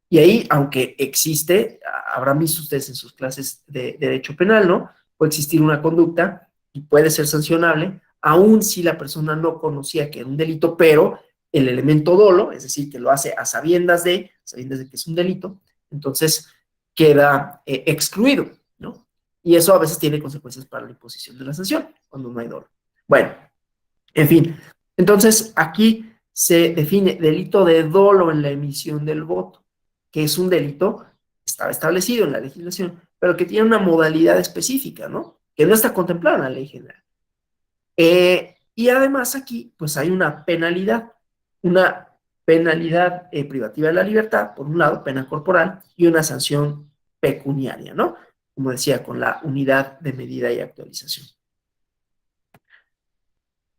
y ahí, aunque existe, habrán visto ustedes en sus clases de derecho penal, ¿no? Puede existir una conducta y puede ser sancionable, aun si la persona no conocía que era un delito, pero el elemento dolo, es decir, que lo hace a sabiendas de que es un delito, entonces queda excluido, ¿no? Y eso a veces tiene consecuencias para la imposición de la sanción, cuando no hay dolo. Bueno, en fin, entonces aquí se define delito de dolo en la emisión del voto, que es un delito que estaba establecido en la legislación, pero que tiene una modalidad específica, ¿no? Que no está contemplada en la ley general. Y además aquí, pues hay una penalidad privativa de la libertad, por un lado, pena corporal, y una sanción pecuniaria, ¿no? Como decía, con la unidad de medida y actualización.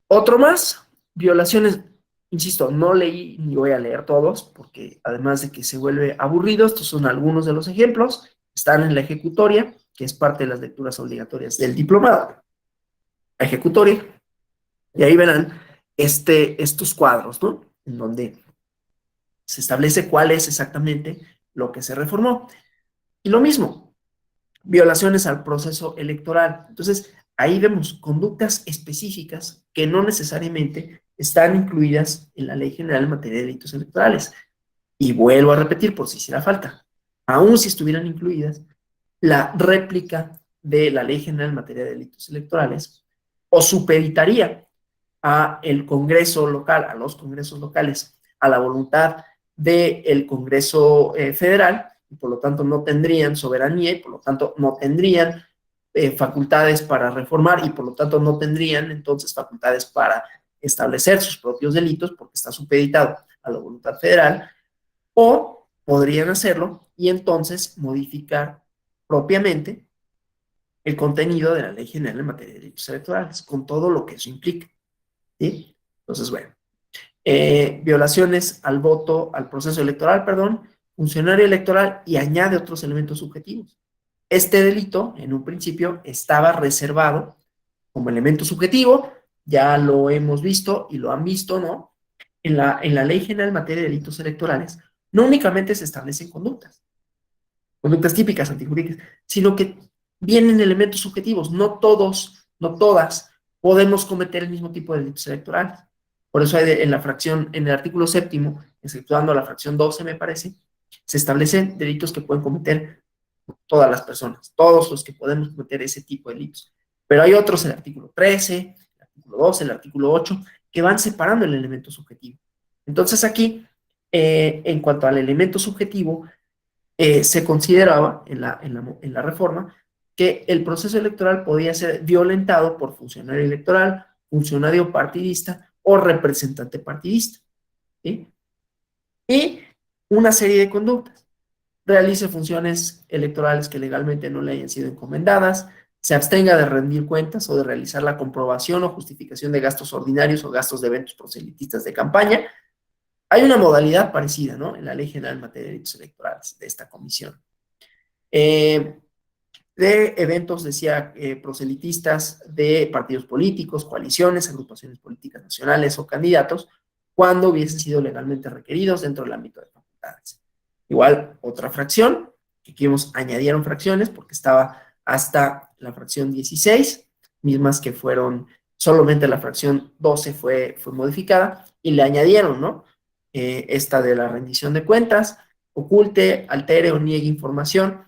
Otro más, violaciones, insisto, no leí ni voy a leer todos, porque además de que se vuelve aburrido, estos son algunos de los ejemplos, están en la ejecutoria, que es parte de las lecturas obligatorias del diplomado. La ejecutoria, y ahí verán estos cuadros, ¿no? En donde se establece cuál es exactamente lo que se reformó. Y lo mismo, violaciones al proceso electoral. Entonces, ahí vemos conductas específicas que no necesariamente están incluidas en la Ley General en materia de delitos electorales. Y vuelvo a repetir, por si hiciera falta, aun si estuvieran incluidas, la réplica de la Ley General en materia de delitos electorales o supeditaría a el Congreso local, a los congresos locales, a la voluntad del Congreso federal, y por lo tanto no tendrían soberanía, y por lo tanto no tendrían facultades para reformar, y por lo tanto no tendrían entonces facultades para establecer sus propios delitos, porque está supeditado a la voluntad federal, o podrían hacerlo y entonces modificar propiamente el contenido de la Ley General en materia de delitos electorales, con todo lo que eso implica, ¿sí? Entonces, bueno, violaciones al voto, al proceso electoral, perdón, funcionario electoral, y añade otros elementos subjetivos. Este delito, en un principio, estaba reservado como elemento subjetivo, ya lo hemos visto y lo han visto, ¿no? En la Ley General en materia de delitos electorales, no únicamente se establecen conductas típicas antijurídicas, sino que vienen elementos subjetivos. No todos, no todas, podemos cometer el mismo tipo de delitos electorales. Por eso hay en la fracción, en el artículo 7º, exceptuando la fracción 12, me parece, se establecen delitos que pueden cometer todas las personas, todos los que podemos cometer ese tipo de delitos. Pero hay otros, el artículo 13, el artículo 12, el artículo 8, que van separando el elemento subjetivo. Entonces aquí, en cuanto al elemento subjetivo, se consideraba en la reforma que el proceso electoral podía ser violentado por funcionario electoral, funcionario partidista o representante partidista, ¿sí? Y una serie de conductas. Realice funciones electorales que legalmente no le hayan sido encomendadas, se abstenga de rendir cuentas o de realizar la comprobación o justificación de gastos ordinarios o gastos de eventos proselitistas de campaña, Hay una modalidad parecida, ¿no? En la Ley General en materia de delitos electorales de esta comisión. De eventos, decía, proselitistas de partidos políticos, coaliciones, agrupaciones políticas nacionales o candidatos, cuando hubiesen sido legalmente requeridos dentro del ámbito de facultades. Igual, otra fracción, que aquí añadieron fracciones porque estaba hasta la fracción 16, mismas que fueron, solamente la fracción 12 fue modificada, y le añadieron, ¿no? Esta de la rendición de cuentas, oculte, altere o niegue información.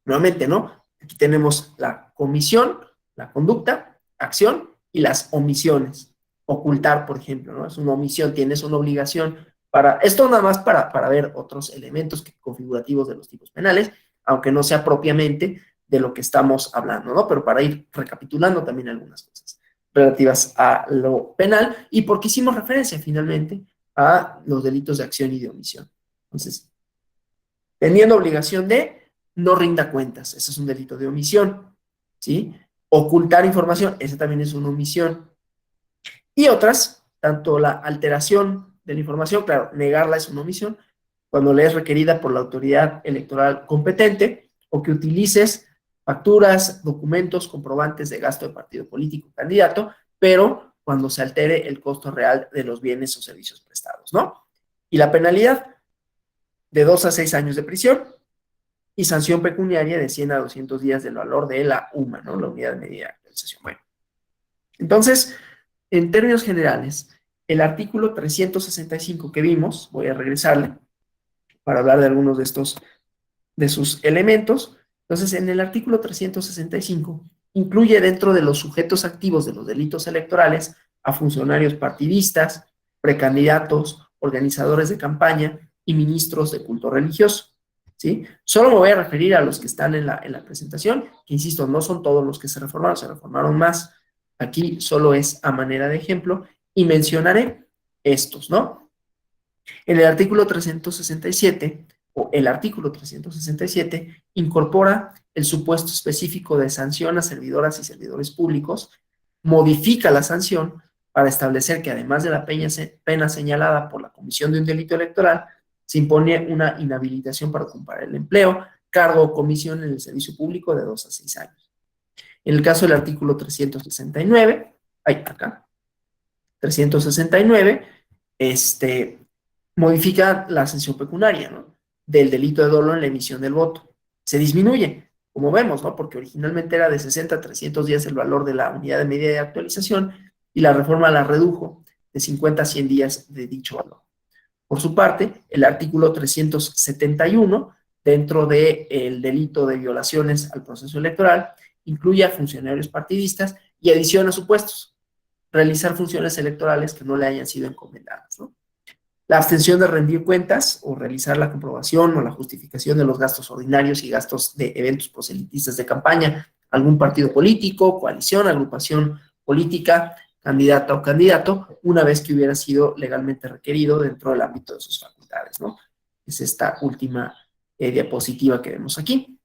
Nuevamente, ¿no? Aquí tenemos la comisión, la conducta, acción y las omisiones. Ocultar, por ejemplo, ¿no? Es una omisión, tienes una obligación para, esto nada más para ver otros elementos configurativos de los tipos penales, aunque no sea propiamente de lo que estamos hablando, ¿no? Pero para ir recapitulando también algunas cosas relativas a lo penal y porque hicimos referencia finalmente a los delitos de acción y de omisión. Entonces, teniendo obligación de no rinda cuentas, ese es un delito de omisión, ¿sí? Ocultar información, ese también es una omisión. Y otras, tanto la alteración de la información, claro, negarla es una omisión, cuando le es requerida por la autoridad electoral competente, o que utilices facturas, documentos, comprobantes de gasto de partido político candidato, pero cuando se altere el costo real de los bienes o servicios prestados, ¿no? Y la penalidad, de 2 a 6 años de prisión, y sanción pecuniaria de 100 a 200 días del valor de la UMA, ¿no? La unidad de medida de actualización. Bueno, entonces, en términos generales, el artículo 365 que vimos, voy a regresarle para hablar de algunos de sus elementos. Entonces, en el artículo 365 incluye dentro de los sujetos activos de los delitos electorales a funcionarios partidistas, precandidatos, organizadores de campaña y ministros de culto religioso. ¿Sí? Solo me voy a referir a los que están en la presentación, que insisto, no son todos los que se reformaron más. Aquí solo es a manera de ejemplo y mencionaré estos, ¿no? En el artículo 367, o el artículo 367, incorpora el supuesto específico de sanción a servidoras y servidores públicos, modifica la sanción para establecer que además de la pena señalada por la comisión de un delito electoral, se impone una inhabilitación para ocupar el empleo, cargo o comisión en el servicio público de 2 a 6 años. En el caso del artículo 369, 369, modifica la sanción pecuniaria, ¿no? Del delito de dolo en la emisión del voto. Se disminuye, como vemos, ¿no? Porque originalmente era de 60 a 300 días el valor de la unidad de medida de actualización y la reforma la redujo de 50 a 100 días de dicho valor. Por su parte, el artículo 371, dentro del delito de violaciones al proceso electoral, incluye a funcionarios partidistas y adiciona supuestos: realizar funciones electorales que no le hayan sido encomendadas, ¿no? La abstención de rendir cuentas o realizar la comprobación o la justificación de los gastos ordinarios y gastos de eventos proselitistas de campaña, algún partido político, coalición, agrupación política, candidata o candidato, una vez que hubiera sido legalmente requerido dentro del ámbito de sus facultades, ¿no? Es esta última diapositiva que vemos aquí.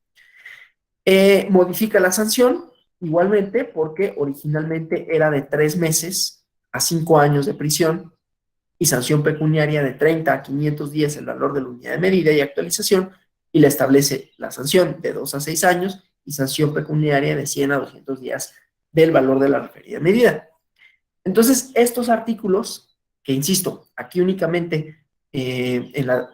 Modifica la sanción, igualmente, porque originalmente era de 3 meses a 5 años de prisión y sanción pecuniaria de 30 a 500 días el valor de la unidad de medida y actualización, y le establece la sanción de 2 a 6 años y sanción pecuniaria de 100 a 200 días del valor de la referida medida. Entonces, estos artículos, que insisto, aquí únicamente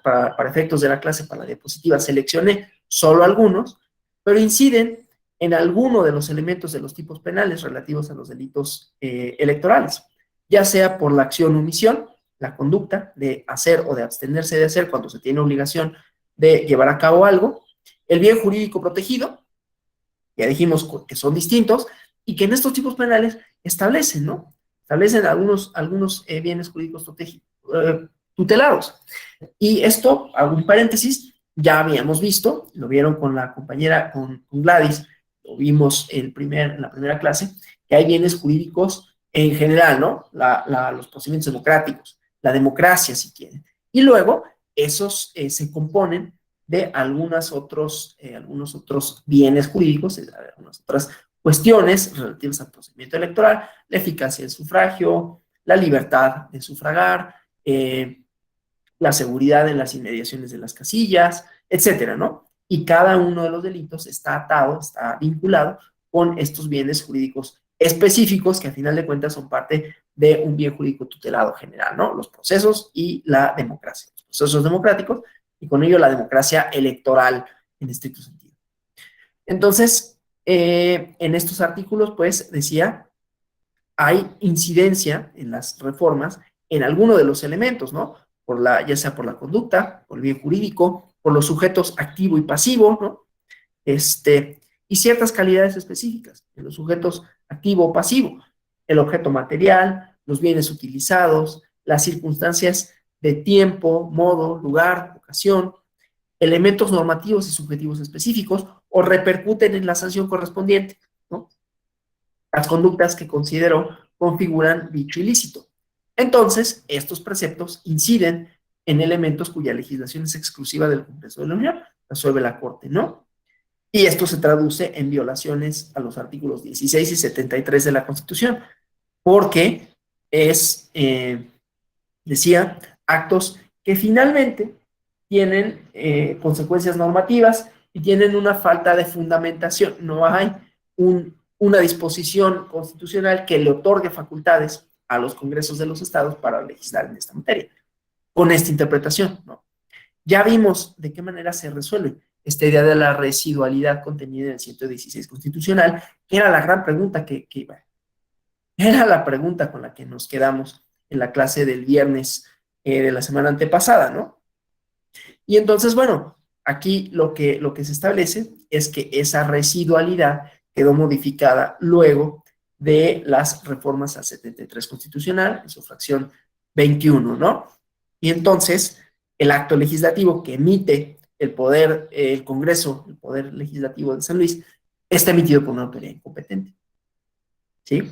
para efectos de la clase, para la diapositiva, seleccioné solo algunos, pero inciden en alguno de los elementos de los tipos penales relativos a los delitos electorales, ya sea por la acción o omisión, la conducta de hacer o de abstenerse de hacer cuando se tiene obligación de llevar a cabo algo, el bien jurídico protegido, ya dijimos que son distintos, y que en estos tipos penales establecen, ¿no? Establecen algunos bienes jurídicos tutelados. Y esto, hago un paréntesis, ya habíamos visto, lo vieron con la compañera, con Gladys, lo vimos en la primera clase, que hay bienes jurídicos en general, ¿no? Los procedimientos democráticos, la democracia, si quieren. Y luego, esos se componen de algunos otros bienes jurídicos, algunas otras cuestiones relativas al procedimiento electoral, la eficacia del sufragio, la libertad de sufragar, la seguridad en las inmediaciones de las casillas, etcétera, ¿no? Y cada uno de los delitos está atado, está vinculado con estos bienes jurídicos específicos que a final de cuentas son parte de un bien jurídico tutelado general, ¿no? Los procesos y la democracia. Los procesos democráticos y con ello la democracia electoral en estricto sentido. Entonces, en estos artículos, pues, decía, hay incidencia en las reformas en alguno de los elementos, ¿no? Ya sea por la conducta, por el bien jurídico, por los sujetos activo y pasivo, ¿no? Y ciertas calidades específicas en los sujetos activo o pasivo, el objeto material, los bienes utilizados, las circunstancias de tiempo, modo, lugar, ocasión, elementos normativos y subjetivos específicos o repercuten en la sanción correspondiente, ¿no? Las conductas que considero configuran dicho ilícito. Entonces, estos preceptos inciden en elementos cuya legislación es exclusiva del Congreso de la Unión, resuelve la Corte, ¿no? Y esto se traduce en violaciones a los artículos 16 y 73 de la Constitución, porque decía, actos que finalmente tienen consecuencias normativas y tienen una falta de fundamentación. No hay una disposición constitucional que le otorgue facultades a los congresos de los estados para legislar en esta materia, con esta interpretación, ¿no? Ya vimos de qué manera se resuelve esta idea de la residualidad contenida en el 116 constitucional, que era la gran pregunta era la pregunta con la que nos quedamos en la clase del viernes de la semana antepasada, ¿no? Y entonces, bueno, aquí lo que se establece es que esa residualidad quedó modificada luego de las reformas al 73 constitucional, en su fracción 21, ¿no? Y entonces, el acto legislativo que emite el Congreso, el Poder Legislativo de San Luis, está emitido por una autoridad incompetente. ¿Sí?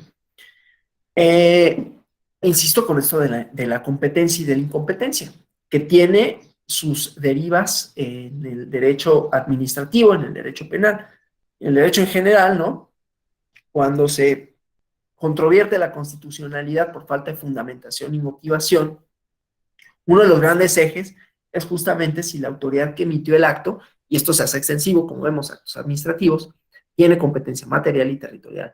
Insisto con esto de la competencia y de la incompetencia, que tiene sus derivas en el derecho administrativo, en el derecho penal, en el derecho en general, ¿no? Cuando se controvierte la constitucionalidad por falta de fundamentación y motivación, uno de los grandes ejes es justamente si la autoridad que emitió el acto, y esto se hace extensivo, como vemos, actos administrativos, tiene competencia material y territorial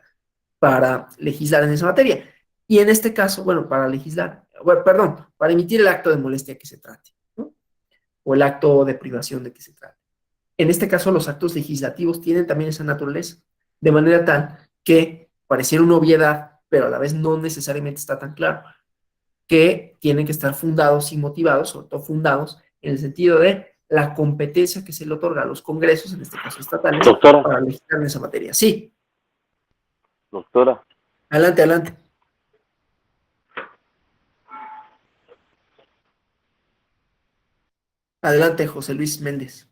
para legislar en esa materia. Y en este caso, bueno, para legislar, bueno, perdón, para emitir el acto de molestia que se trate, ¿no? O el acto de privación de que se trate. En este caso, los actos legislativos tienen también esa naturaleza, de manera tal que pareciera una obviedad, pero a la vez no necesariamente está tan claro, que tienen que estar fundados y motivados, sobre todo fundados, en el sentido de la competencia que se le otorga a los congresos, en este caso estatales, Doctora. para legislar en esa materia. Sí. Doctora. Adelante, adelante. Adelante, José Luis Méndez.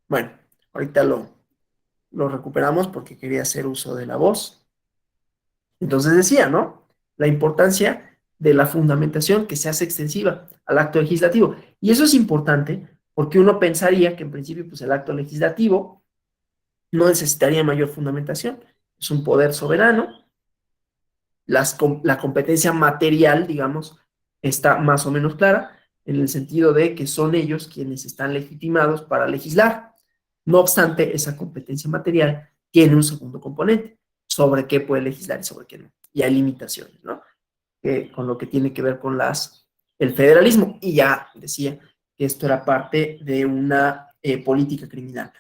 Bueno, ahorita lo recuperamos porque quería hacer uso de la voz. Entonces decía, ¿no? La importancia de la fundamentación que se hace extensiva al acto legislativo. Y eso es importante porque uno pensaría que en principio pues el acto legislativo no necesitaría mayor fundamentación. Es un poder soberano. La competencia material, digamos, está más o menos clara en el sentido de que son ellos quienes están legitimados para legislar. No obstante, esa competencia material tiene un segundo componente, sobre qué puede legislar y sobre qué no. Y hay limitaciones, ¿no? Con lo que tiene que ver con el federalismo. Y ya decía que esto era parte de una política criminal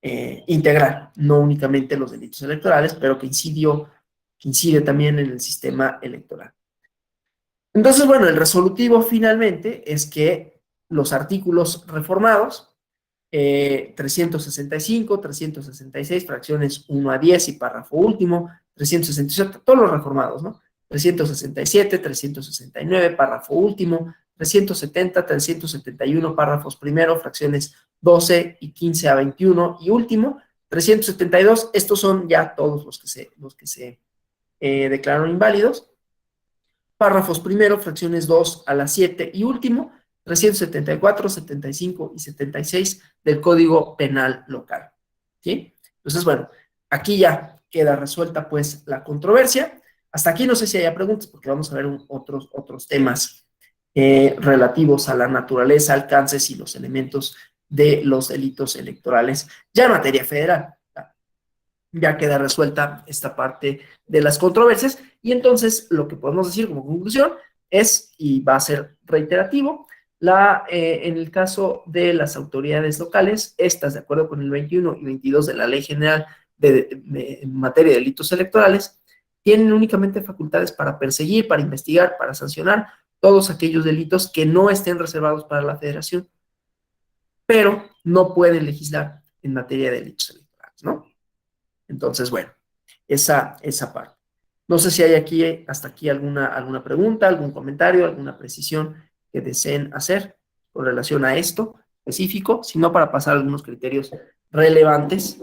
integral, no únicamente los delitos electorales, pero que incide también en el sistema electoral. Entonces, bueno, el resolutivo finalmente es que los artículos reformados, 365, 366, fracciones 1 a 10 y párrafo último, 367, todos los reformados, ¿no? 367, 369, párrafo último, 370, 371, párrafos primero, fracciones 12 y 15 a 21 y último, 372, estos son ya todos los que se declararon inválidos, párrafos primero, fracciones 2 a la 7 y último, 374, 75 y 76 del Código Penal local. ¿Sí? Entonces, bueno, aquí ya queda resuelta pues la controversia. Hasta aquí no sé si haya preguntas, porque vamos a ver otros temas relativos a la naturaleza, alcances y los elementos de los delitos electorales, ya en materia federal. Ya queda resuelta esta parte de las controversias, y entonces lo que podemos decir como conclusión es, y va a ser reiterativo, en el caso de las autoridades locales, estas, de acuerdo con el 21 y 22 de la Ley General en materia de delitos electorales, tienen únicamente facultades para perseguir, para investigar, para sancionar todos aquellos delitos que no estén reservados para la federación, pero no pueden legislar en materia de delitos electorales, ¿no? Entonces, bueno, esa parte. No sé si hay aquí, hasta aquí alguna pregunta, algún comentario, alguna precisión que deseen hacer con relación a esto específico, sino para pasar a algunos criterios relevantes.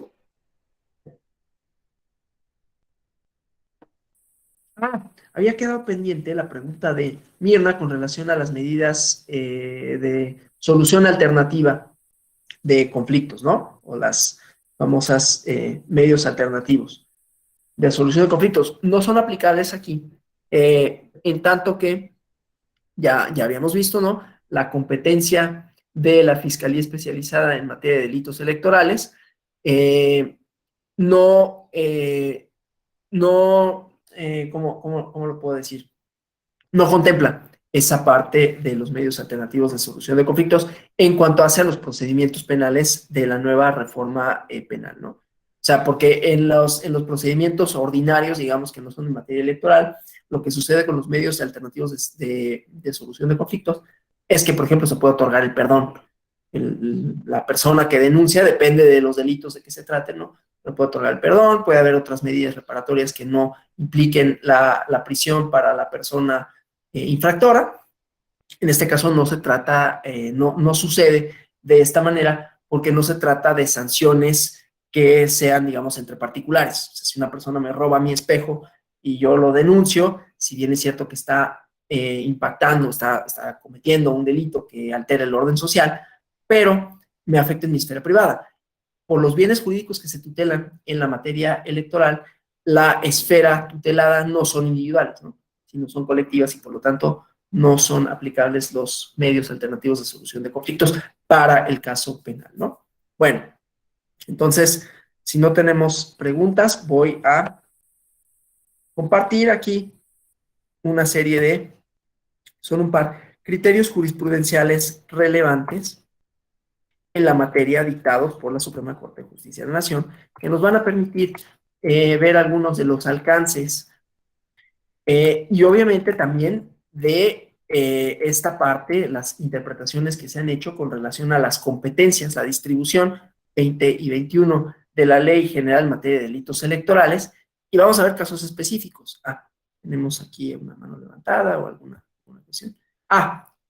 Había quedado pendiente la pregunta de Mirna con relación a las medidas de solución alternativa de conflictos, ¿no? O las famosas medios alternativos de solución de conflictos. No son aplicables aquí, en tanto que ya habíamos visto, ¿no? La competencia de la Fiscalía Especializada en materia de delitos electorales no, ¿cómo lo puedo decir? No contempla esa parte de los medios alternativos de solución de conflictos en cuanto hace a los procedimientos penales de la nueva reforma penal, ¿no? O sea, porque en los procedimientos ordinarios, digamos que no son en materia electoral, lo que sucede con los medios alternativos de solución de conflictos es que, por ejemplo, se puede otorgar el perdón. La persona que denuncia, depende de los delitos de que se traten, ¿no? Pero puede otorgar el perdón, puede haber otras medidas reparatorias que no impliquen la prisión para la persona infractora. En este caso no se trata, no sucede de esta manera porque no se trata de sanciones que sean, digamos, entre particulares. O sea, si una persona me roba mi espejo y yo lo denuncio, si bien es cierto que está impactando, está cometiendo un delito que altera el orden social, pero me afecta en mi esfera privada. Por los bienes jurídicos que se tutelan en la materia electoral, la esfera tutelada no son individuales, ¿no? Sino son colectivas y por lo tanto no son aplicables los medios alternativos de solución de conflictos para el caso penal, ¿no? Bueno, entonces, si no tenemos preguntas, voy a compartir aquí una serie son un par, criterios jurisprudenciales relevantes en la materia dictados por la Suprema Corte de Justicia de la Nación, que nos van a permitir ver algunos de los alcances y obviamente también de esta parte, las interpretaciones que se han hecho con relación a las competencias, la distribución 20 y 21 de la Ley General en materia de delitos electorales, y vamos a ver casos específicos. Tenemos aquí una mano levantada o alguna cuestión.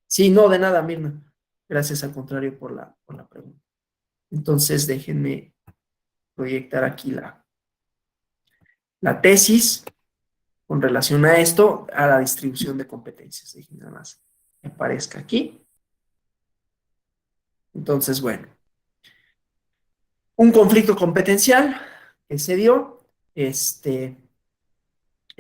Sí, no, de nada, Mirna. Gracias, al contrario, por la pregunta. Entonces, déjenme proyectar aquí la tesis con relación a esto, a la distribución de competencias. Déjenme nada más que aparezca aquí. Entonces, bueno, un conflicto competencial que se dio, en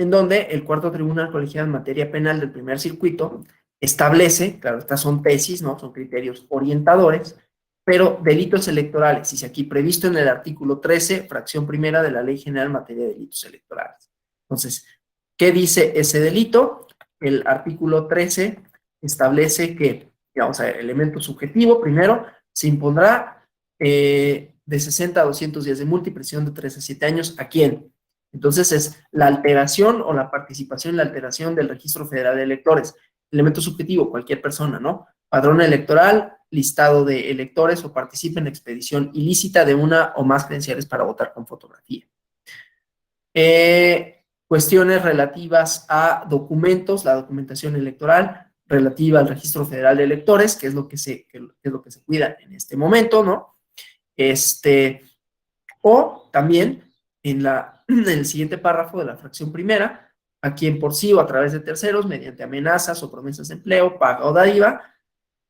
donde el cuarto tribunal colegiado en materia penal del primer circuito establece, claro, estas son tesis, ¿no? Son criterios orientadores, pero delitos electorales, dice aquí, previsto en el artículo 13, fracción primera de la Ley General en materia de delitos electorales. Entonces, ¿qué dice ese delito? El artículo 13 establece que, digamos, el elemento subjetivo, primero, se impondrá de 60 a 200 días de multa y prisión de 3 a 7 años. ¿A quién? Entonces es la alteración o la participación en la alteración del Registro Federal de Electores. Elemento subjetivo, cualquier persona, ¿no? Padrón electoral, listado de electores o participa en expedición ilícita de una o más credenciales para votar con fotografía. Cuestiones relativas a documentos, la documentación electoral relativa al Registro Federal de Electores, que es lo que se cuida en este momento, ¿no? O también en el siguiente párrafo de la fracción primera, a quien por sí o a través de terceros, mediante amenazas o promesas de empleo, paga o dádiva,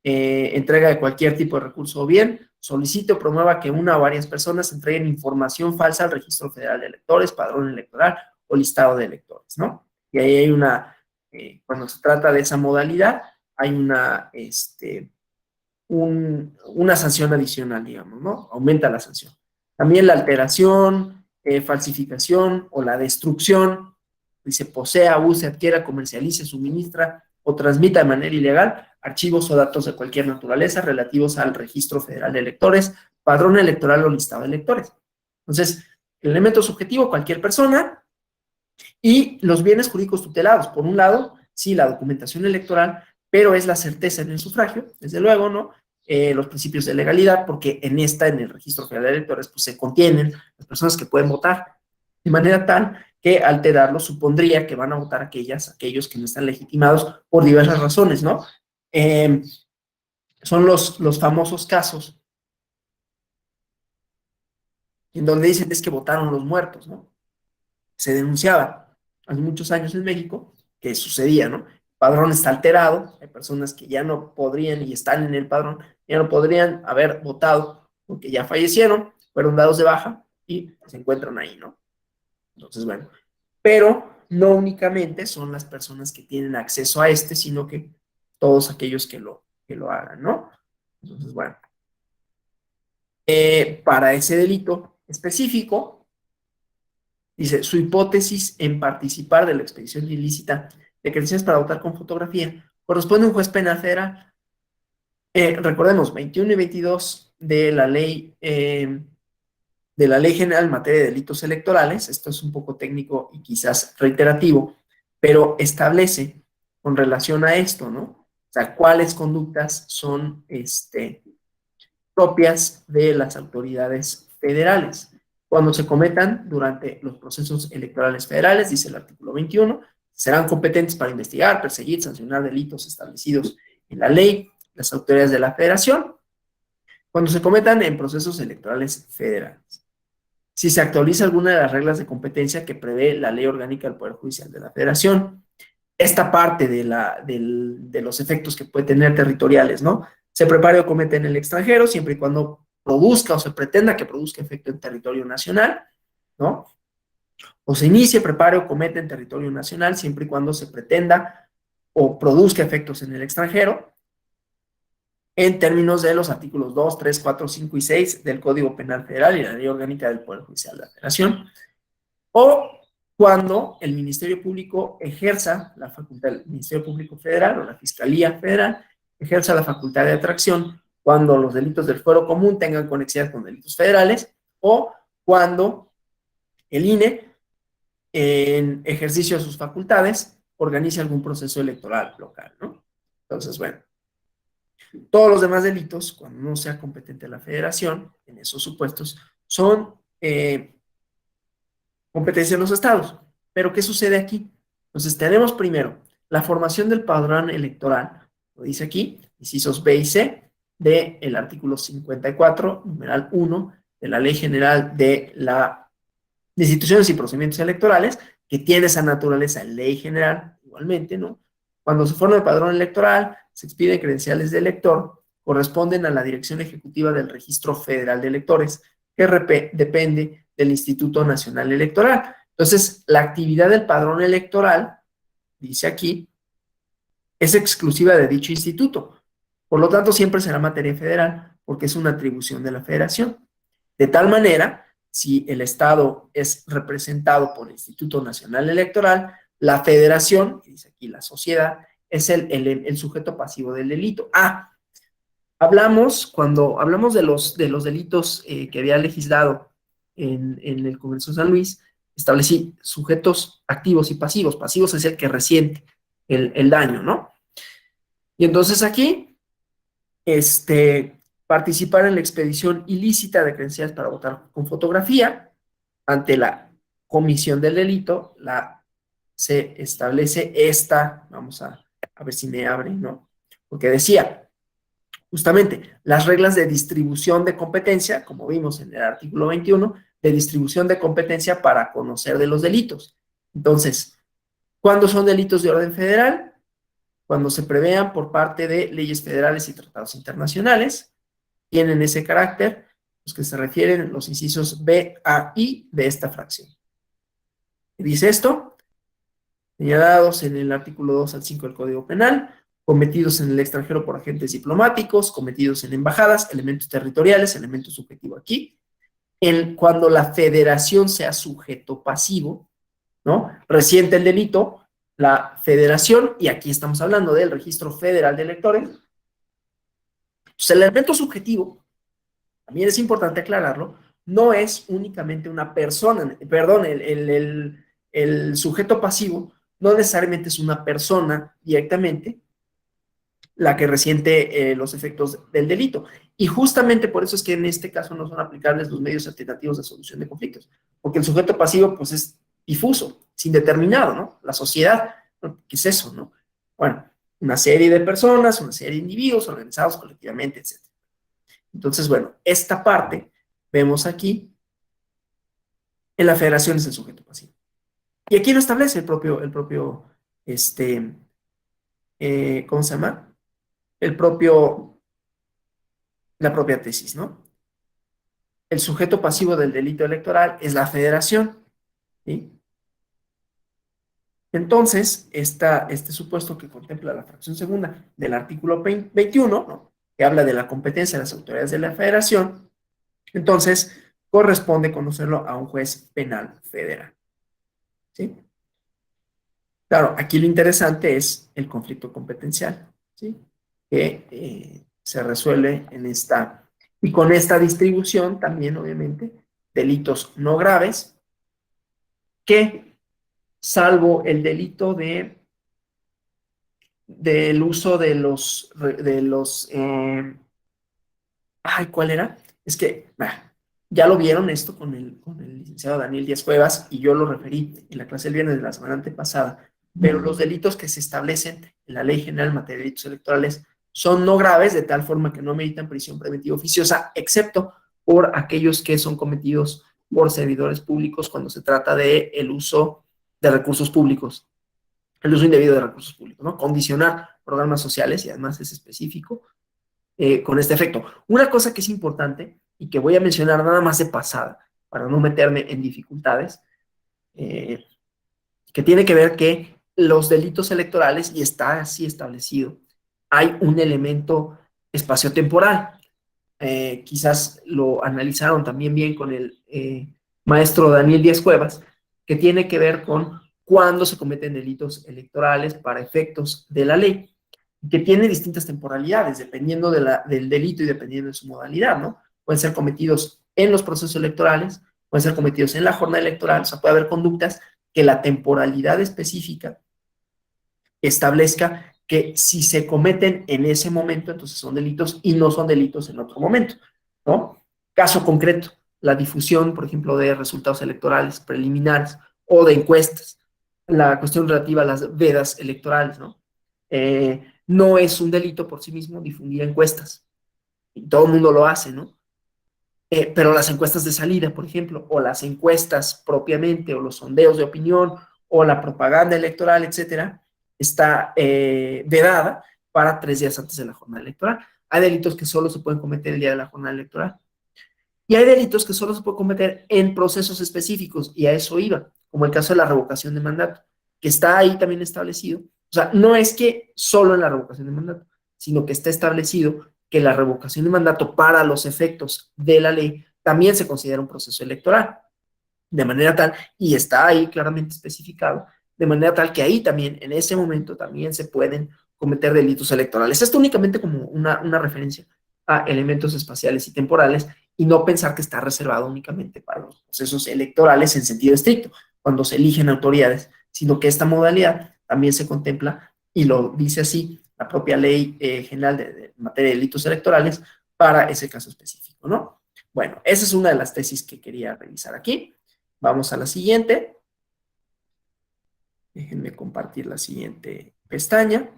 entrega de cualquier tipo de recurso o bien, solicite o promueva que una o varias personas entreguen información falsa al Registro Federal de Electores, padrón electoral o listado de electores, ¿no? y ahí hay cuando se trata de esa modalidad, hay una sanción adicional, digamos, ¿no? Aumenta la sanción. También la alteración, falsificación o la destrucción, dice, posea, use, adquiera, comercialice, suministra o transmita de manera ilegal archivos o datos de cualquier naturaleza relativos al Registro Federal de Electores, padrón electoral o listado de electores. Entonces, el elemento subjetivo, cualquier persona, y los bienes jurídicos tutelados. Por un lado, sí, la documentación electoral, pero es la certeza en el sufragio, desde luego, ¿no? Los principios de legalidad, porque en el Registro Federal de Electores, pues se contienen las personas que pueden votar, de manera tal que alterarlo supondría que van a votar aquellos que no están legitimados por diversas razones, ¿no? Son los famosos casos en donde dicen es que votaron los muertos, ¿no? Se denunciaba hace muchos años en México que sucedía, ¿no? El padrón está alterado, hay personas que ya no podrían y están en el padrón, ya no podrían haber votado porque ya fallecieron, fueron dados de baja y se encuentran ahí, ¿no? Entonces, bueno, pero no únicamente son las personas que tienen acceso a sino que todos aquellos que lo hagan, ¿no? Entonces, bueno, para ese delito específico, dice, su hipótesis en participar de la expedición ilícita de credenciales para votar con fotografía corresponde a un juez penal federal. Recordemos, 21 y 22 de la Ley General en materia de delitos electorales, esto es un poco técnico y quizás reiterativo, pero establece con relación a esto, ¿no? O sea, cuáles conductas son propias de las autoridades federales. Cuando se cometan durante los procesos electorales federales, dice el artículo 21, serán competentes para investigar, perseguir, sancionar delitos establecidos en la ley, las autoridades de la federación, cuando se cometan en procesos electorales federales. Si se actualiza alguna de las reglas de competencia que prevé la Ley Orgánica del Poder Judicial de la Federación, esta parte de los efectos que puede tener territoriales, ¿no? Se prepare o comete en el extranjero, siempre y cuando produzca o se pretenda que produzca efecto en territorio nacional, ¿no? O se inicie, prepare o comete en territorio nacional, siempre y cuando se pretenda o produzca efectos en el extranjero, en términos de los artículos 2, 3, 4, 5 y 6 del Código Penal Federal y la Ley Orgánica del Poder Judicial de la Federación, o cuando el Ministerio Público ejerza la facultad, el Ministerio Público Federal o la Fiscalía Federal ejerza la facultad de atracción cuando los delitos del fuero común tengan conexidad con delitos federales o cuando el INE, en ejercicio de sus facultades, organice algún proceso electoral local, ¿no? Entonces, bueno, todos los demás delitos, cuando no sea competente la federación, en esos supuestos, son competencia de los estados. Pero, ¿qué sucede aquí? Entonces, tenemos primero la formación del padrón electoral, lo dice aquí, incisos B y C, del artículo 54, numeral 1, de la Ley General de Instituciones y Procedimientos Electorales, que tiene esa naturaleza Ley General, igualmente, ¿no? Cuando se forma el padrón electoral, se expiden credenciales de elector, corresponden a la Dirección Ejecutiva del Registro Federal de Electores, que depende del Instituto Nacional Electoral. Entonces, la actividad del padrón electoral, dice aquí, es exclusiva de dicho instituto. Por lo tanto, siempre será materia federal, porque es una atribución de la federación. De tal manera, si el Estado es representado por el Instituto Nacional Electoral, la federación, que dice aquí la sociedad, es el sujeto pasivo del delito. Cuando hablamos de los delitos que había legislado en el Congreso de San Luis, establecí sujetos activos y pasivos. Pasivos es el que resiente el daño, ¿no? Y entonces aquí, participar en la expedición ilícita de credenciales para votar con fotografía ante la comisión del delito, se establece vamos a ver si me abre, ¿no? Porque decía, justamente, las reglas de distribución de competencia, como vimos en el artículo 21, de distribución de competencia para conocer de los delitos. Entonces, ¿cuándo son delitos de orden federal? Cuando se prevean por parte de leyes federales y tratados internacionales, tienen ese carácter, los que se refieren los incisos B, A y de esta fracción. ¿Qué dice esto? señalados en el artículo 2 al 5 del Código Penal, cometidos en el extranjero por agentes diplomáticos, cometidos en embajadas, elementos territoriales, elemento subjetivo aquí, cuando la federación sea sujeto pasivo, ¿no? Reciente el delito, la federación, y aquí estamos hablando del Registro Federal de Electores. Entonces, el elemento subjetivo, también es importante aclararlo, no es únicamente una persona, perdón, el sujeto pasivo no necesariamente es una persona directamente la que resiente los efectos del delito. Y justamente por eso es que en este caso no son aplicables los medios alternativos de solución de conflictos, porque el sujeto pasivo pues es difuso, es indeterminado, ¿no? La sociedad, ¿qué es eso, no? Bueno, una serie de personas, una serie de individuos organizados colectivamente, etc. Entonces, bueno, esta parte vemos aquí en la federación es el sujeto pasivo. Y aquí lo establece ¿cómo se llama? La propia tesis, ¿no? El sujeto pasivo del delito electoral es la federación, ¿sí? Entonces, este supuesto que contempla la fracción segunda del artículo 21, ¿no? Que habla de la competencia de las autoridades de la federación, entonces corresponde conocerlo a un juez penal federal, ¿sí? Claro, aquí lo interesante es el conflicto competencial, ¿sí? Que se resuelve en esta, y con esta distribución también, obviamente, delitos no graves, que salvo el delito del uso ay, ¿cuál era? Es que ya lo vieron esto con el licenciado Daniel Díaz Cuevas y yo lo referí en la clase del viernes de la semana antepasada, pero los delitos que se establecen en la Ley General en materia de delitos electorales son no graves de tal forma que no meritan prisión preventiva oficiosa, excepto por aquellos que son cometidos por servidores públicos cuando se trata de el uso de recursos públicos, el uso indebido de recursos públicos, ¿no? Condicionar programas sociales, y además es específico, con este efecto. Una cosa que es importante y que voy a mencionar nada más de pasada, para no meterme en dificultades, que tiene que ver que los delitos electorales, y está así establecido, hay un elemento espaciotemporal. Quizás lo analizaron también bien con el maestro Daniel Díaz Cuevas, que tiene que ver con cuándo se cometen delitos electorales para efectos de la ley, que tiene distintas temporalidades, dependiendo del delito y dependiendo de su modalidad, ¿no? Pueden ser cometidos en los procesos electorales, pueden ser cometidos en la jornada electoral, o sea, puede haber conductas que la temporalidad específica establezca que si se cometen en ese momento, entonces son delitos y no son delitos en otro momento, ¿no? Caso concreto, la difusión, por ejemplo, de resultados electorales preliminares o de encuestas, la cuestión relativa a las vedas electorales, ¿no? No es un delito por sí mismo difundir encuestas, y todo el mundo lo hace, ¿no? Pero las encuestas de salida, por ejemplo, o las encuestas propiamente, o los sondeos de opinión, o la propaganda electoral, etcétera, está vedada para 3 días antes de la jornada electoral. Hay delitos que solo se pueden cometer el día de la jornada electoral. Y hay delitos que solo se pueden cometer en procesos específicos, y a eso iba, como el caso de la revocación de mandato, que está ahí también establecido. O sea, no es que solo en la revocación de mandato, sino que está establecido que la revocación de mandato para los efectos de la ley también se considera un proceso electoral, de manera tal, y está ahí claramente especificado, de manera tal que ahí también, en ese momento, también se pueden cometer delitos electorales. Esto únicamente como una referencia a elementos espaciales y temporales, y no pensar que está reservado únicamente para los procesos electorales en sentido estricto, cuando se eligen autoridades, sino que esta modalidad también se contempla, y lo dice así la propia ley general de materia de delitos electorales para ese caso específico, ¿no? Bueno, esa es una de las tesis que quería revisar aquí. Vamos a la siguiente. Déjenme compartir la siguiente pestaña.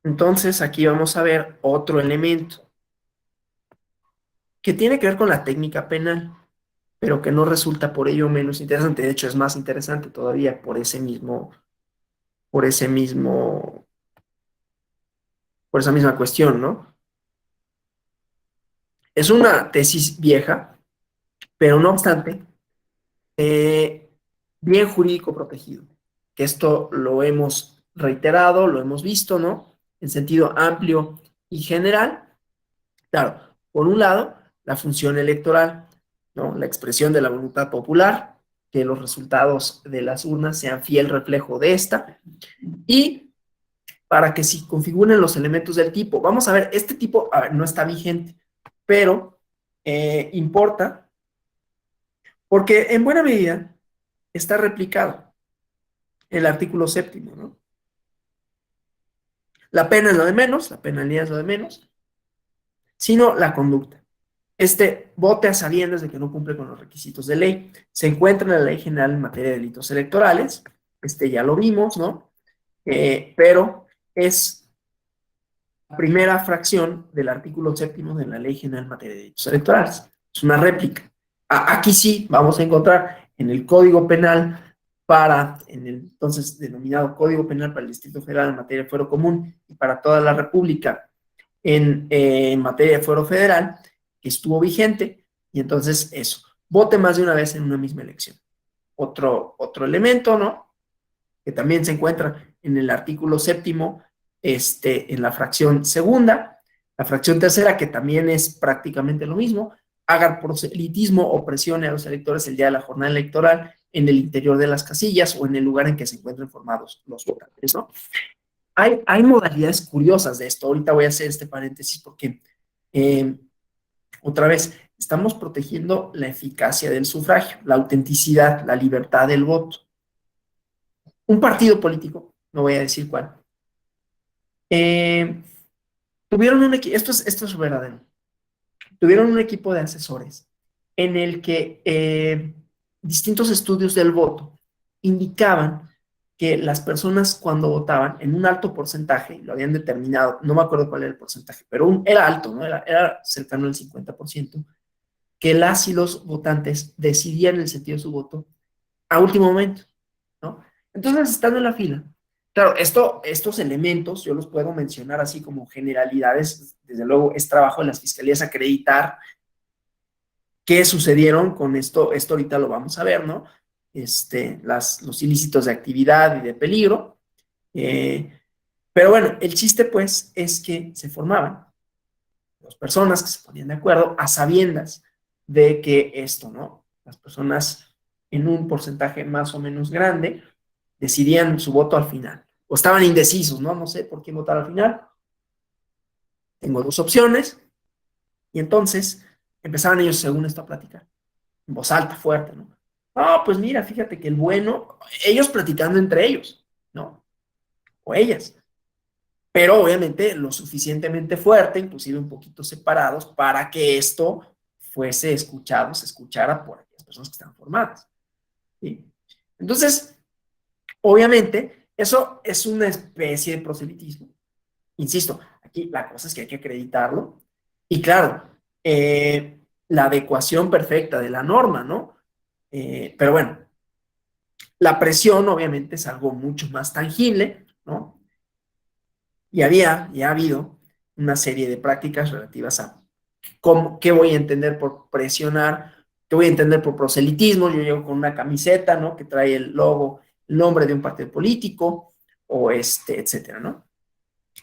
Entonces, aquí vamos a ver otro elemento que tiene que ver con la técnica penal, pero que no resulta por ello menos interesante. De hecho, es más interesante todavía por ese mismo por ese mismo, por esa misma cuestión, ¿no? Es una tesis vieja, pero no obstante, bien jurídico protegido. Que esto lo hemos reiterado, lo hemos visto, ¿no? En sentido amplio y general. Claro, por un lado, la función electoral, ¿no? La expresión de la voluntad popular, que los resultados de las urnas sean fiel reflejo de esta, y para que se configuren los elementos del tipo. Vamos a ver, este tipo, a ver, no está vigente, pero importa porque en buena medida está replicado el artículo séptimo, ¿no? La pena es lo de menos, la penalidad es lo de menos, sino la conducta. Vote a sabiendas de que no cumple con los requisitos de ley. Se encuentra en la Ley General en materia de delitos electorales, ya lo vimos, ¿no? Pero es la primera fracción del artículo séptimo de la Ley General en materia de delitos electorales. Es una réplica. Aquí sí vamos a encontrar en el Código Penal en el entonces denominado Código Penal para el Distrito Federal en materia de fuero común y para toda la República en materia de fuero federal, que estuvo vigente, y entonces eso, vote más de una vez en una misma elección. Otro elemento, ¿no? Que también se encuentra en el artículo séptimo, en la fracción segunda, la fracción tercera, que también es prácticamente lo mismo, haga proselitismo o presione a los electores el día de la jornada electoral en el interior de las casillas o en el lugar en que se encuentren formados los votantes, ¿no? Hay modalidades curiosas de esto. Ahorita voy a hacer este paréntesis porque, otra vez, estamos protegiendo la eficacia del sufragio, la autenticidad, la libertad del voto. Un partido político, no voy a decir cuál, tuvieron un equipo, esto es verdadero, tuvieron un equipo de asesores en el que distintos estudios del voto indicaban que las personas cuando votaban en un alto porcentaje, lo habían determinado, no me acuerdo cuál era el porcentaje, pero era alto, ¿no? Era cercano al 50%, que las y los votantes decidían el sentido de su voto a último momento, ¿no? Entonces, estando en la fila, claro, estos elementos yo los puedo mencionar así como generalidades, desde luego es trabajo de las fiscalías acreditar qué sucedieron con esto ahorita lo vamos a ver, ¿no? Los ilícitos de actividad y de peligro. Pero bueno, el chiste pues es que se formaban dos personas que se ponían de acuerdo a sabiendas de que esto, ¿no? Las personas en un porcentaje más o menos grande decidían su voto al final. O estaban indecisos, ¿no? No sé por qué votar al final. Tengo dos opciones. Y entonces empezaban ellos, según esto, a platicar en voz alta, fuerte, ¿no? No, pues mira, fíjate que el bueno, ellos platicando entre ellos, ¿no? O ellas, pero obviamente lo suficientemente fuerte, inclusive un poquito separados, para que esto fuese escuchado, se escuchara por aquellas personas que están formadas, ¿sí? Entonces, obviamente, eso es una especie de proselitismo. Insisto, aquí la cosa es que hay que acreditarlo, y claro, la adecuación perfecta de la norma, ¿no? Pero bueno, la presión obviamente es algo mucho más tangible, ¿no? Y ha habido una serie de prácticas relativas a qué voy a entender por presionar, qué voy a entender por proselitismo. Yo llego con una camiseta, ¿no? Que trae el logo, el nombre de un partido político, o etcétera, ¿no?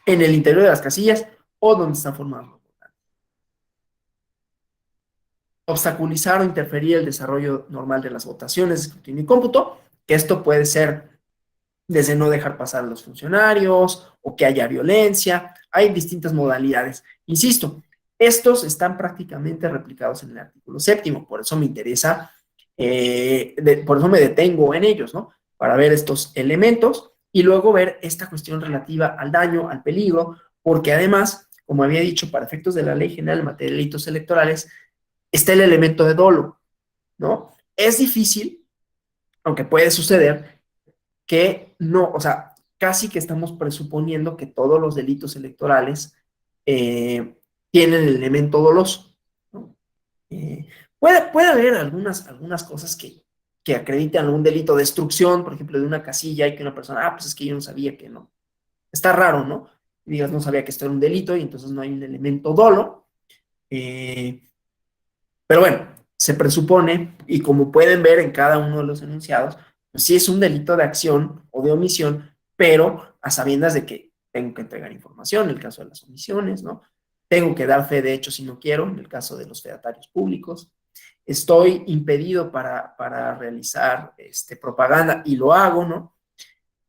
En el interior de las casillas o donde están formados los votantes. Obstaculizar o interferir el desarrollo normal de las votaciones, escrutinio y cómputo, que esto puede ser desde no dejar pasar a los funcionarios o que haya violencia. Hay distintas modalidades. Insisto, estos están prácticamente replicados en el artículo séptimo, por eso me interesa, por eso me detengo en ellos, ¿no? Para ver estos elementos y luego ver esta cuestión relativa al daño, al peligro, porque además, como había dicho, para efectos de la Ley General en materia de delitos electorales, está el elemento de dolo, ¿no? Es difícil, aunque puede suceder, que no, o sea, casi que estamos presuponiendo que todos los delitos electorales tienen el elemento doloso, ¿no? Puede haber algunas cosas que que acreditan un delito de destrucción, por ejemplo, de una casilla, y que una persona, pues es que yo no sabía que no. Está raro, ¿no? Y digas, no sabía que esto era un delito y entonces no hay un elemento dolo. Pero bueno, se presupone, y como pueden ver en cada uno de los enunciados, pues sí es un delito de acción o de omisión, pero a sabiendas de que tengo que entregar información, en el caso de las omisiones, ¿no? Tengo que dar fe de hecho si no quiero, en el caso de los fedatarios públicos. Estoy impedido para realizar propaganda y lo hago, ¿no?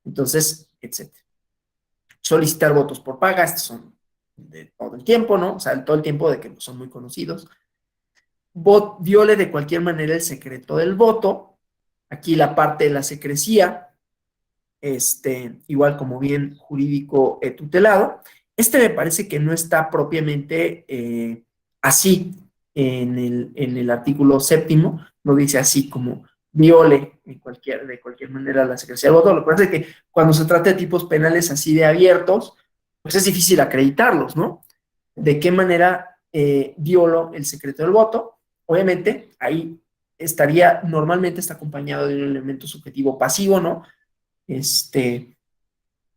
Entonces, etcétera. Solicitar votos por paga, estos son de todo el tiempo, ¿no? O sea, todo el tiempo de que son muy conocidos. Viole de cualquier manera el secreto del voto. Aquí la parte de la secrecía, igual como bien jurídico tutelado. Me parece que no está propiamente así en el artículo 7º, no dice así como viole de cualquier manera la secrecía del voto. Lo que pasa es que cuando se trata de tipos penales así de abiertos, pues es difícil acreditarlos, ¿no? ¿De qué manera violo el secreto del voto? Obviamente, ahí normalmente está acompañado de un elemento subjetivo pasivo, ¿no?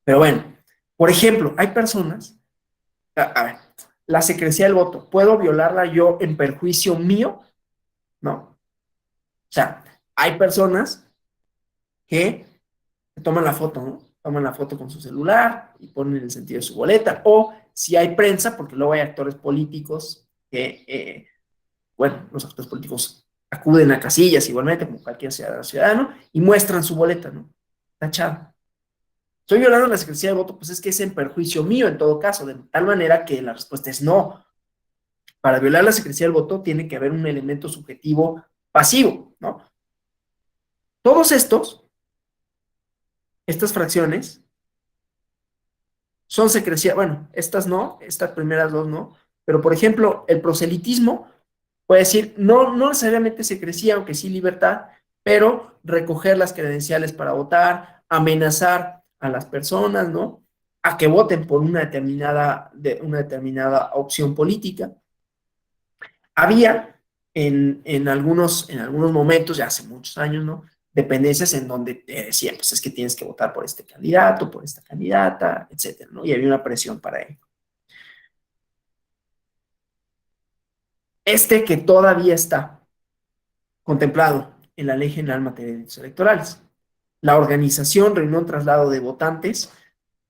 Pero bueno, por ejemplo, hay personas, a ver, la secrecía del voto, ¿puedo violarla yo en perjuicio mío? No. O sea, hay personas que toman la foto, ¿no? Toman la foto con su celular y ponen el sentido de su boleta, o si hay prensa, porque luego hay actores políticos que, bueno, los actores políticos acuden a casillas igualmente, como cualquier ciudadano, y muestran su boleta, ¿no? Tachada. ¿Estoy violando la secrecía de voto? Pues es que es en perjuicio mío en todo caso, de tal manera que la respuesta es no. Para violar la secrecía del voto tiene que haber un elemento subjetivo pasivo, ¿no? Todos estas fracciones, son secrecía, bueno, estas no, estas primeras dos no, pero por ejemplo, el proselitismo puede decir, no necesariamente secrecía, aunque sí libertad, pero recoger las credenciales para votar, amenazar a las personas, ¿no? A que voten por una determinada opción política. Había en algunos momentos, ya hace muchos años, ¿no? Dependencias en donde te decían, pues es que tienes que votar por este candidato, por esta candidata, etcétera, ¿no? Y había una presión para ello. Que todavía está contemplado en la Ley General en materia de derechos electorales. La organización, reunión, traslado de votantes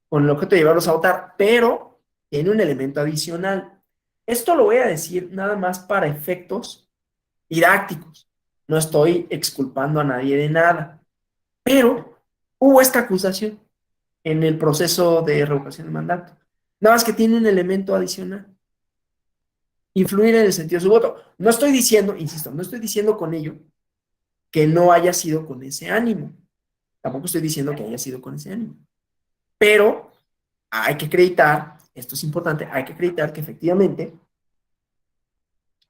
con el objeto de llevarlos a votar, pero tiene un elemento adicional. Esto lo voy a decir nada más para efectos didácticos. No estoy exculpando a nadie de nada, pero hubo esta acusación en el proceso de revocación del mandato. Nada más que tiene un elemento adicional. Influir en el sentido de su voto. No estoy diciendo, insisto, no estoy diciendo con ello que no haya sido con ese ánimo. Tampoco estoy diciendo que haya sido con ese ánimo. Pero hay que acreditar, esto es importante, hay que acreditar que efectivamente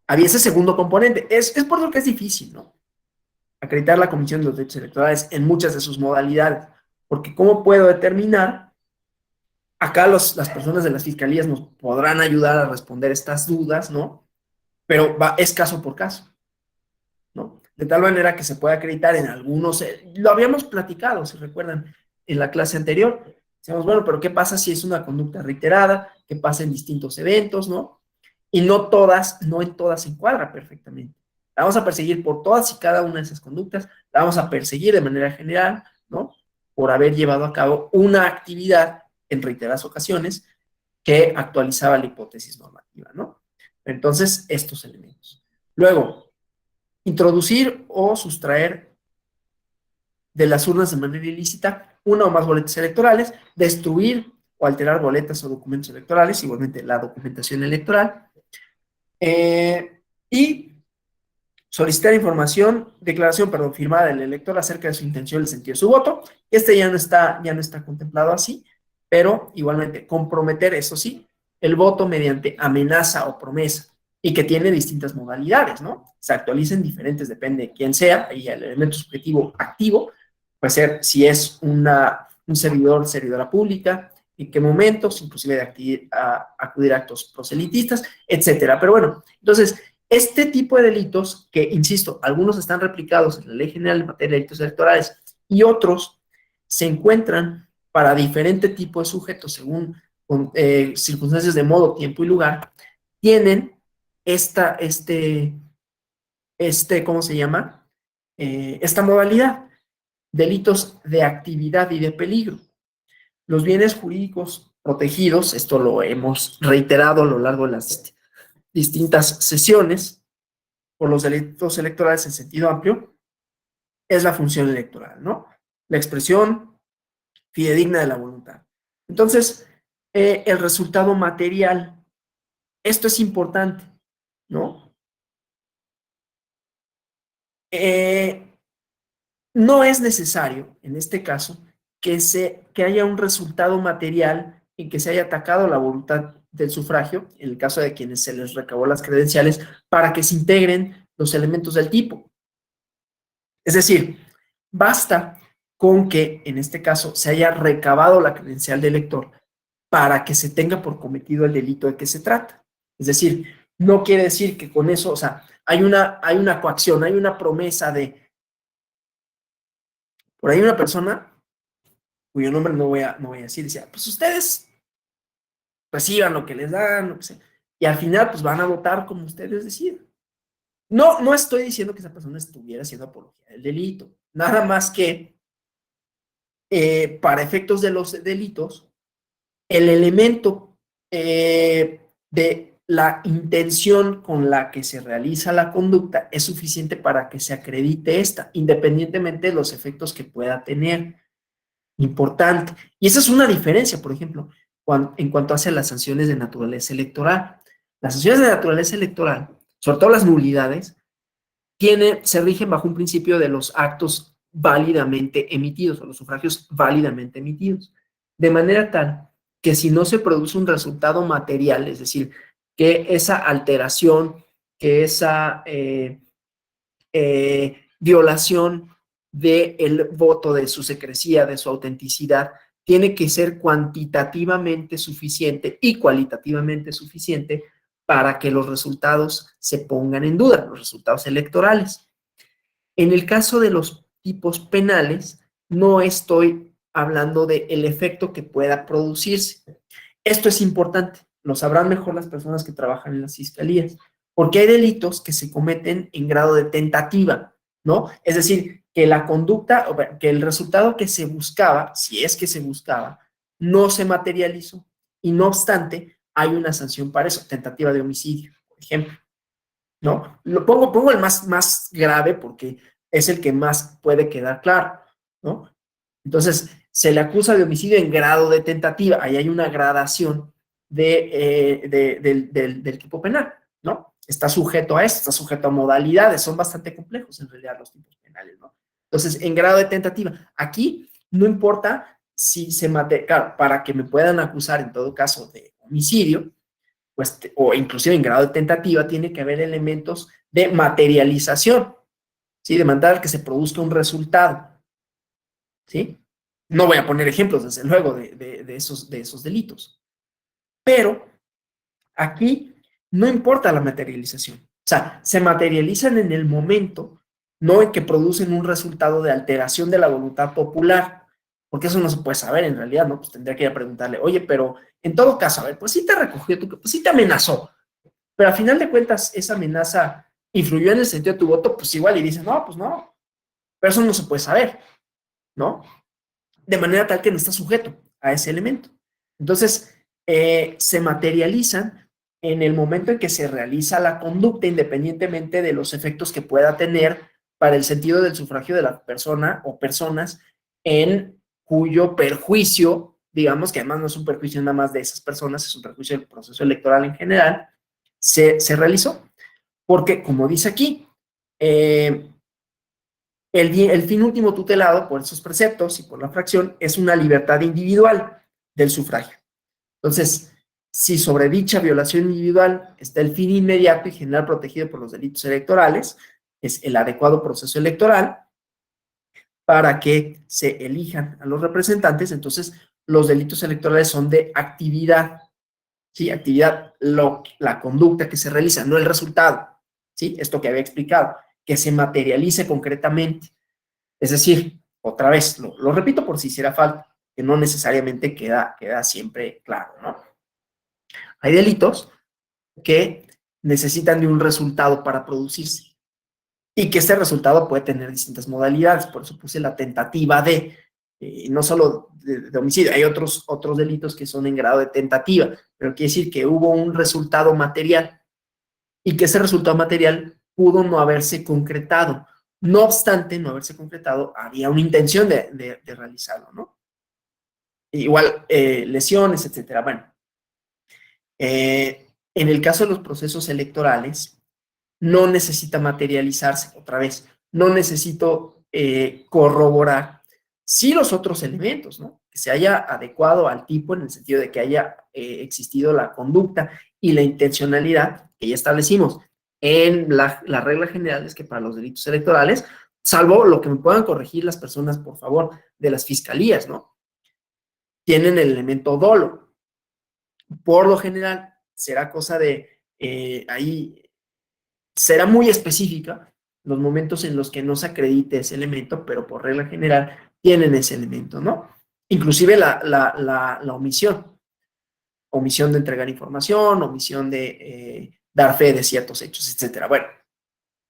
había ese segundo componente. Es por lo que es difícil, ¿no? Acreditar la Comisión de los Derechos Electorales en muchas de sus modalidades. Porque ¿cómo puedo determinar? Acá las personas de las fiscalías nos podrán ayudar a responder estas dudas, ¿no? Pero es caso por caso, ¿no? De tal manera que se puede acreditar en algunos, lo habíamos platicado, si recuerdan, en la clase anterior. Decíamos, bueno, pero ¿qué pasa si es una conducta reiterada? ¿Qué pasa en distintos eventos, no? Y no en todas se encuadra perfectamente. La vamos a perseguir por todas y cada una de esas conductas, la vamos a perseguir de manera general, ¿no? Por haber llevado a cabo una actividad en reiteradas ocasiones que actualizaba la hipótesis normativa, ¿no? Entonces, estos elementos. Luego, introducir o sustraer de las urnas de manera ilícita una o más boletas electorales, destruir o alterar boletas o documentos electorales, igualmente la documentación electoral, y solicitar declaración firmada del elector acerca de su intención y el sentido de su voto. Ya no está contemplado así, pero igualmente comprometer, eso sí, el voto mediante amenaza o promesa, y que tiene distintas modalidades, ¿no? Se actualizan diferentes, depende de quién sea, y el elemento subjetivo activo puede ser si es un servidora pública, en qué momentos, inclusive de acudir a actos proselitistas, etcétera. Pero bueno, entonces, Este tipo de delitos, que insisto, algunos están replicados en la Ley General en materia de delitos electorales y otros se encuentran para diferente tipo de sujetos según circunstancias de modo, tiempo y lugar, tienen ¿cómo se llama? Esta modalidad, delitos de actividad y de peligro. Los bienes jurídicos protegidos, esto lo hemos reiterado a lo largo de las distintas sesiones, por los delitos electorales en sentido amplio, es la función electoral, ¿no? La expresión fidedigna de la voluntad. Entonces, el resultado material, esto es importante, ¿no? No es necesario, en este caso, que haya un resultado material en que se haya atacado la voluntad del sufragio, en el caso de quienes se les recabó las credenciales, para que se integren los elementos del tipo. Es decir, basta con que, en este caso, se haya recabado la credencial del elector para que se tenga por cometido el delito de que se trata. Es decir, no quiere decir que con eso, o sea, hay una coacción, hay una promesa de... Por ahí una persona, cuyo nombre no voy a decir, decía, pues ustedes reciban lo que les dan, lo que sea, y al final pues van a votar como ustedes decidan. No estoy diciendo que esa persona estuviera haciendo apología del delito, nada más que para efectos de los delitos, el elemento de la intención con la que se realiza la conducta es suficiente para que se acredite esta, independientemente de los efectos que pueda tener. Importante. Y esa es una diferencia, por ejemplo, en cuanto hace las sanciones de naturaleza electoral. Las sanciones de naturaleza electoral, sobre todo las nulidades, se rigen bajo un principio de los actos válidamente emitidos o los sufragios válidamente emitidos. De manera tal que si no se produce un resultado material, es decir, que esa alteración, que esa violación del voto, de su secrecía, de su autenticidad, tiene que ser cuantitativamente suficiente y cualitativamente suficiente para que los resultados se pongan en duda, los resultados electorales. En el caso de los tipos penales, no estoy hablando del efecto que pueda producirse. Esto es importante, lo sabrán mejor las personas que trabajan en las fiscalías, porque hay delitos que se cometen en grado de tentativa, ¿no? Es decir, que la conducta, que el resultado que se buscaba, si es que se buscaba, no se materializó y no obstante hay una sanción para eso, tentativa de homicidio, por ejemplo, ¿no? Pongo el más grave porque es el que más puede quedar claro, ¿no? Entonces, se le acusa de homicidio en grado de tentativa, ahí hay una gradación del tipo penal, ¿no? Está sujeto a esto, está sujeto a modalidades, son bastante complejos en realidad los tipos penales, ¿no? Entonces, en grado de tentativa, aquí no importa si se mate, claro, para que me puedan acusar en todo caso de homicidio, pues, o inclusive en grado de tentativa, tiene que haber elementos de materialización, ¿sí? De manera que se produzca un resultado, ¿sí? No voy a poner ejemplos, desde luego, de esos delitos. Pero aquí no importa la materialización. O sea, se materializan en el momento, no en que producen un resultado de alteración de la voluntad popular, porque eso no se puede saber en realidad, ¿no? Pues tendría que ir a preguntarle, oye, pero en todo caso, a ver, pues sí te recogió, pues sí te amenazó, pero a final de cuentas esa amenaza influyó en el sentido de tu voto, pues igual y dices, no, pues no, pero eso no se puede saber, ¿no? De manera tal que no está sujeto a ese elemento. Entonces, se materializan en el momento en que se realiza la conducta, independientemente de los efectos que pueda tener para el sentido del sufragio de la persona o personas en cuyo perjuicio, digamos que además no es un perjuicio nada más de esas personas, es un perjuicio del proceso electoral en general, se realizó. Porque, como dice aquí, el fin último tutelado por esos preceptos y por la fracción es una libertad individual del sufragio. Entonces, si sobre dicha violación individual está el fin inmediato y general protegido por los delitos electorales, es el adecuado proceso electoral para que se elijan a los representantes, entonces los delitos electorales son de actividad, ¿sí? Actividad, la conducta que se realiza, no el resultado, ¿sí? Esto que había explicado, que se materialice concretamente. Es decir, otra vez, lo repito por si hiciera falta, que no necesariamente queda siempre claro, ¿no? Hay delitos que necesitan de un resultado para producirse y que este resultado puede tener distintas modalidades. Por eso puse la tentativa de, no solo de homicidio, hay otros delitos que son en grado de tentativa, pero quiere decir que hubo un resultado material y que ese resultado material pudo no haberse concretado. No obstante, no haberse concretado, había una intención de realizarlo, ¿no? Igual, lesiones, etcétera. Bueno, en el caso de los procesos electorales, no necesita materializarse, otra vez, no necesito corroborar sí los otros elementos, ¿no? Que se haya adecuado al tipo en el sentido de que haya existido la conducta y la intencionalidad que ya establecimos en la regla general es que para los delitos electorales, salvo lo que me puedan corregir las personas, por favor, de las fiscalías, ¿no? Tienen el elemento dolo. Por lo general, será cosa de ahí será muy específica los momentos en los que no se acredite ese elemento, pero por regla general tienen ese elemento, ¿no? Inclusive la omisión de entregar información, omisión de dar fe de ciertos hechos, etcétera. Bueno,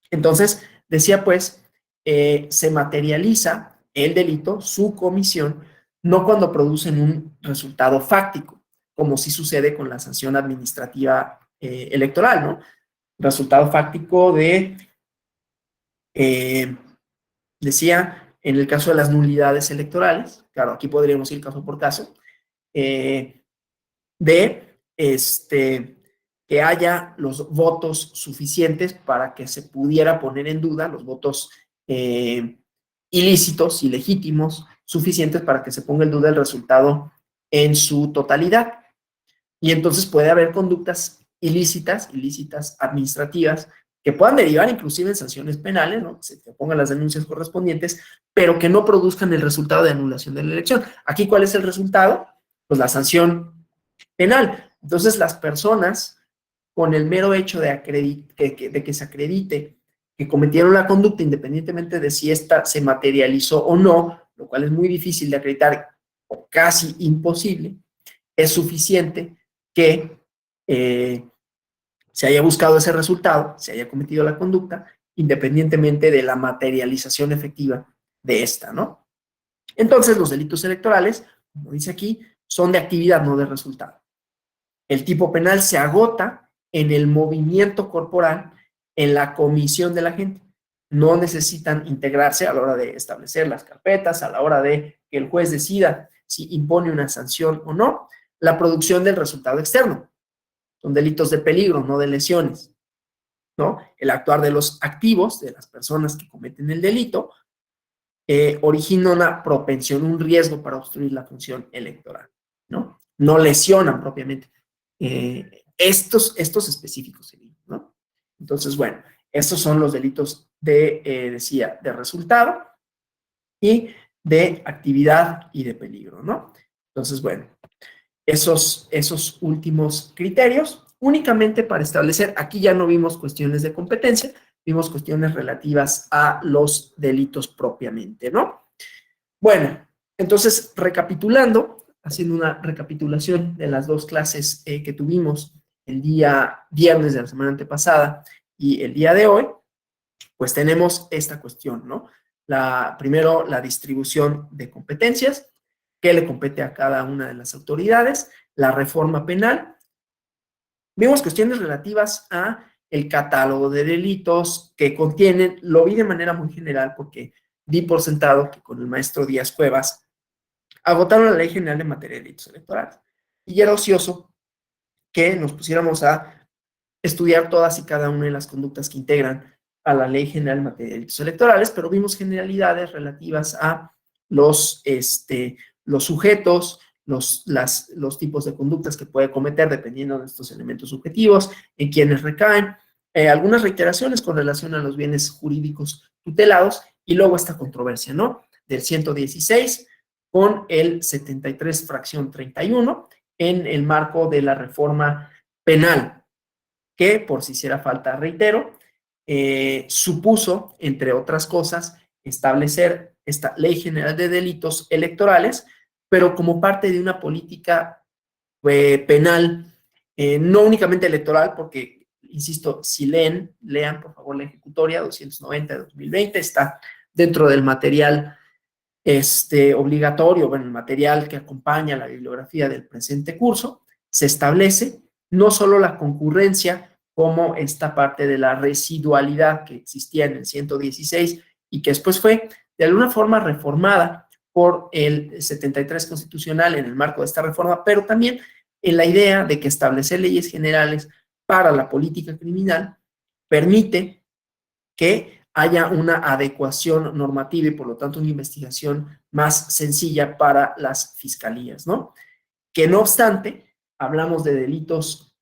entonces, decía pues, se materializa el delito, su comisión, no cuando producen un resultado fáctico, como sí sucede con la sanción administrativa electoral, ¿no? Resultado fáctico de, decía, en el caso de las nulidades electorales, claro, aquí podríamos ir caso por caso, que haya los votos suficientes para que se pudiera poner en duda, los votos ilícitos, ilegítimos, suficientes para que se ponga en duda el resultado en su totalidad. Y entonces puede haber conductas ilícitas administrativas, que puedan derivar inclusive en sanciones penales, ¿no? Que se te pongan las denuncias correspondientes, pero que no produzcan el resultado de anulación de la elección. Aquí, ¿cuál es el resultado? Pues la sanción penal. Entonces, las personas, con el mero hecho de que se acredite que cometieron la conducta, independientemente de si ésta se materializó o no, lo cual es muy difícil de acreditar o casi imposible, es suficiente que se haya buscado ese resultado, se haya cometido la conducta, independientemente de la materialización efectiva de esta, ¿no? Entonces, los delitos electorales, como dice aquí, son de actividad, no de resultado. El tipo penal se agota en el movimiento corporal, en la comisión de la gente. No necesitan integrarse a la hora de establecer las carpetas, a la hora de que el juez decida si impone una sanción o no, la producción del resultado externo. Son delitos de peligro, no de lesiones, ¿no? El actuar de los activos, de las personas que cometen el delito, origina una propensión, un riesgo para obstruir la función electoral, ¿no? No lesionan propiamente. Estos específicos, ¿no? Entonces, bueno, estos son los delitos decía, de resultado y de actividad y de peligro, ¿no? Entonces, bueno, esos últimos criterios, únicamente para establecer, aquí ya no vimos cuestiones de competencia, vimos cuestiones relativas a los delitos propiamente, ¿no? Bueno, entonces, recapitulando, haciendo una recapitulación de las dos clases que tuvimos el día viernes de la semana antepasada y el día de hoy, pues tenemos esta cuestión, ¿no? Primero, la distribución de competencias, qué le compete a cada una de las autoridades, la reforma penal. Vimos cuestiones relativas a el catálogo de delitos que contienen, lo vi de manera muy general porque di por sentado que con el maestro Díaz Cuevas agotaron la Ley General en materia de delitos electorales. Y era ocioso que nos pusiéramos a estudiar todas y cada una de las conductas que integran a la Ley General en materia de delitos electorales, pero vimos generalidades relativas a los sujetos, los tipos de conductas que puede cometer dependiendo de estos elementos subjetivos, en quienes recaen, algunas reiteraciones con relación a los bienes jurídicos tutelados y luego esta controversia, ¿no? Del 116 con el 73 fracción 31 en el marco de la reforma penal, que por si hiciera falta, reitero, supuso, entre otras cosas, establecer esta Ley General de Delitos Electorales, pero como parte de una política penal, no únicamente electoral, porque, insisto, si lean por favor la ejecutoria 290 de 2020, está dentro del material obligatorio, bueno, el material que acompaña la bibliografía del presente curso. Se establece no solo la concurrencia, como esta parte de la residualidad que existía en el 116 y que después fue de alguna forma reformada por el 73 constitucional en el marco de esta reforma, pero también en la idea de que establecer leyes generales para la política criminal permite que haya una adecuación normativa y por lo tanto una investigación más sencilla para las fiscalías, ¿no? Que no obstante, hablamos de delitos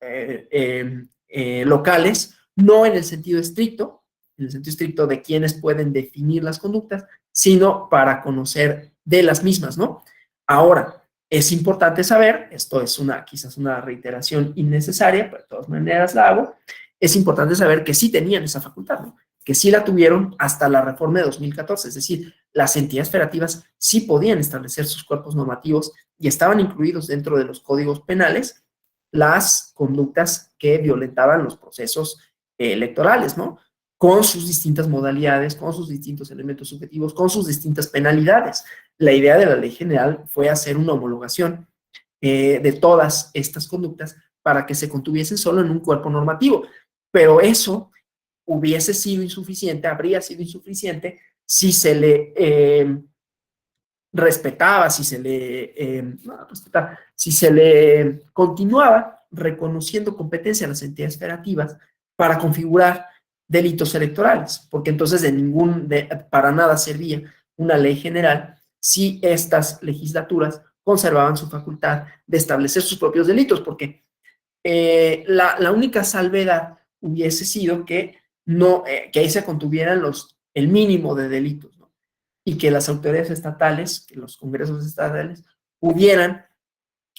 locales, no en el sentido estricto de quienes pueden definir las conductas, sino para conocer de las mismas, ¿no? Ahora, es importante saber, esto es quizás una reiteración innecesaria, pero de todas maneras la hago, es importante saber que sí tenían esa facultad, ¿no? Que sí la tuvieron hasta la reforma de 2014, es decir, las entidades federativas sí podían establecer sus cuerpos normativos y estaban incluidos dentro de los códigos penales las conductas que violentaban los procesos electorales, ¿no? Con sus distintas modalidades, con sus distintos elementos subjetivos, con sus distintas penalidades. La idea de la ley general fue hacer una homologación de todas estas conductas para que se contuviesen solo en un cuerpo normativo, pero eso hubiese sido insuficiente, habría sido insuficiente si se le respetaba, si se le continuaba reconociendo competencia a las entidades federativas para configurar delitos electorales, porque entonces para nada servía una ley general si estas legislaturas conservaban su facultad de establecer sus propios delitos, porque la única salvedad hubiese sido que ahí se contuvieran el mínimo de delitos, ¿no? Y que las autoridades estatales, que los congresos estatales, pudieran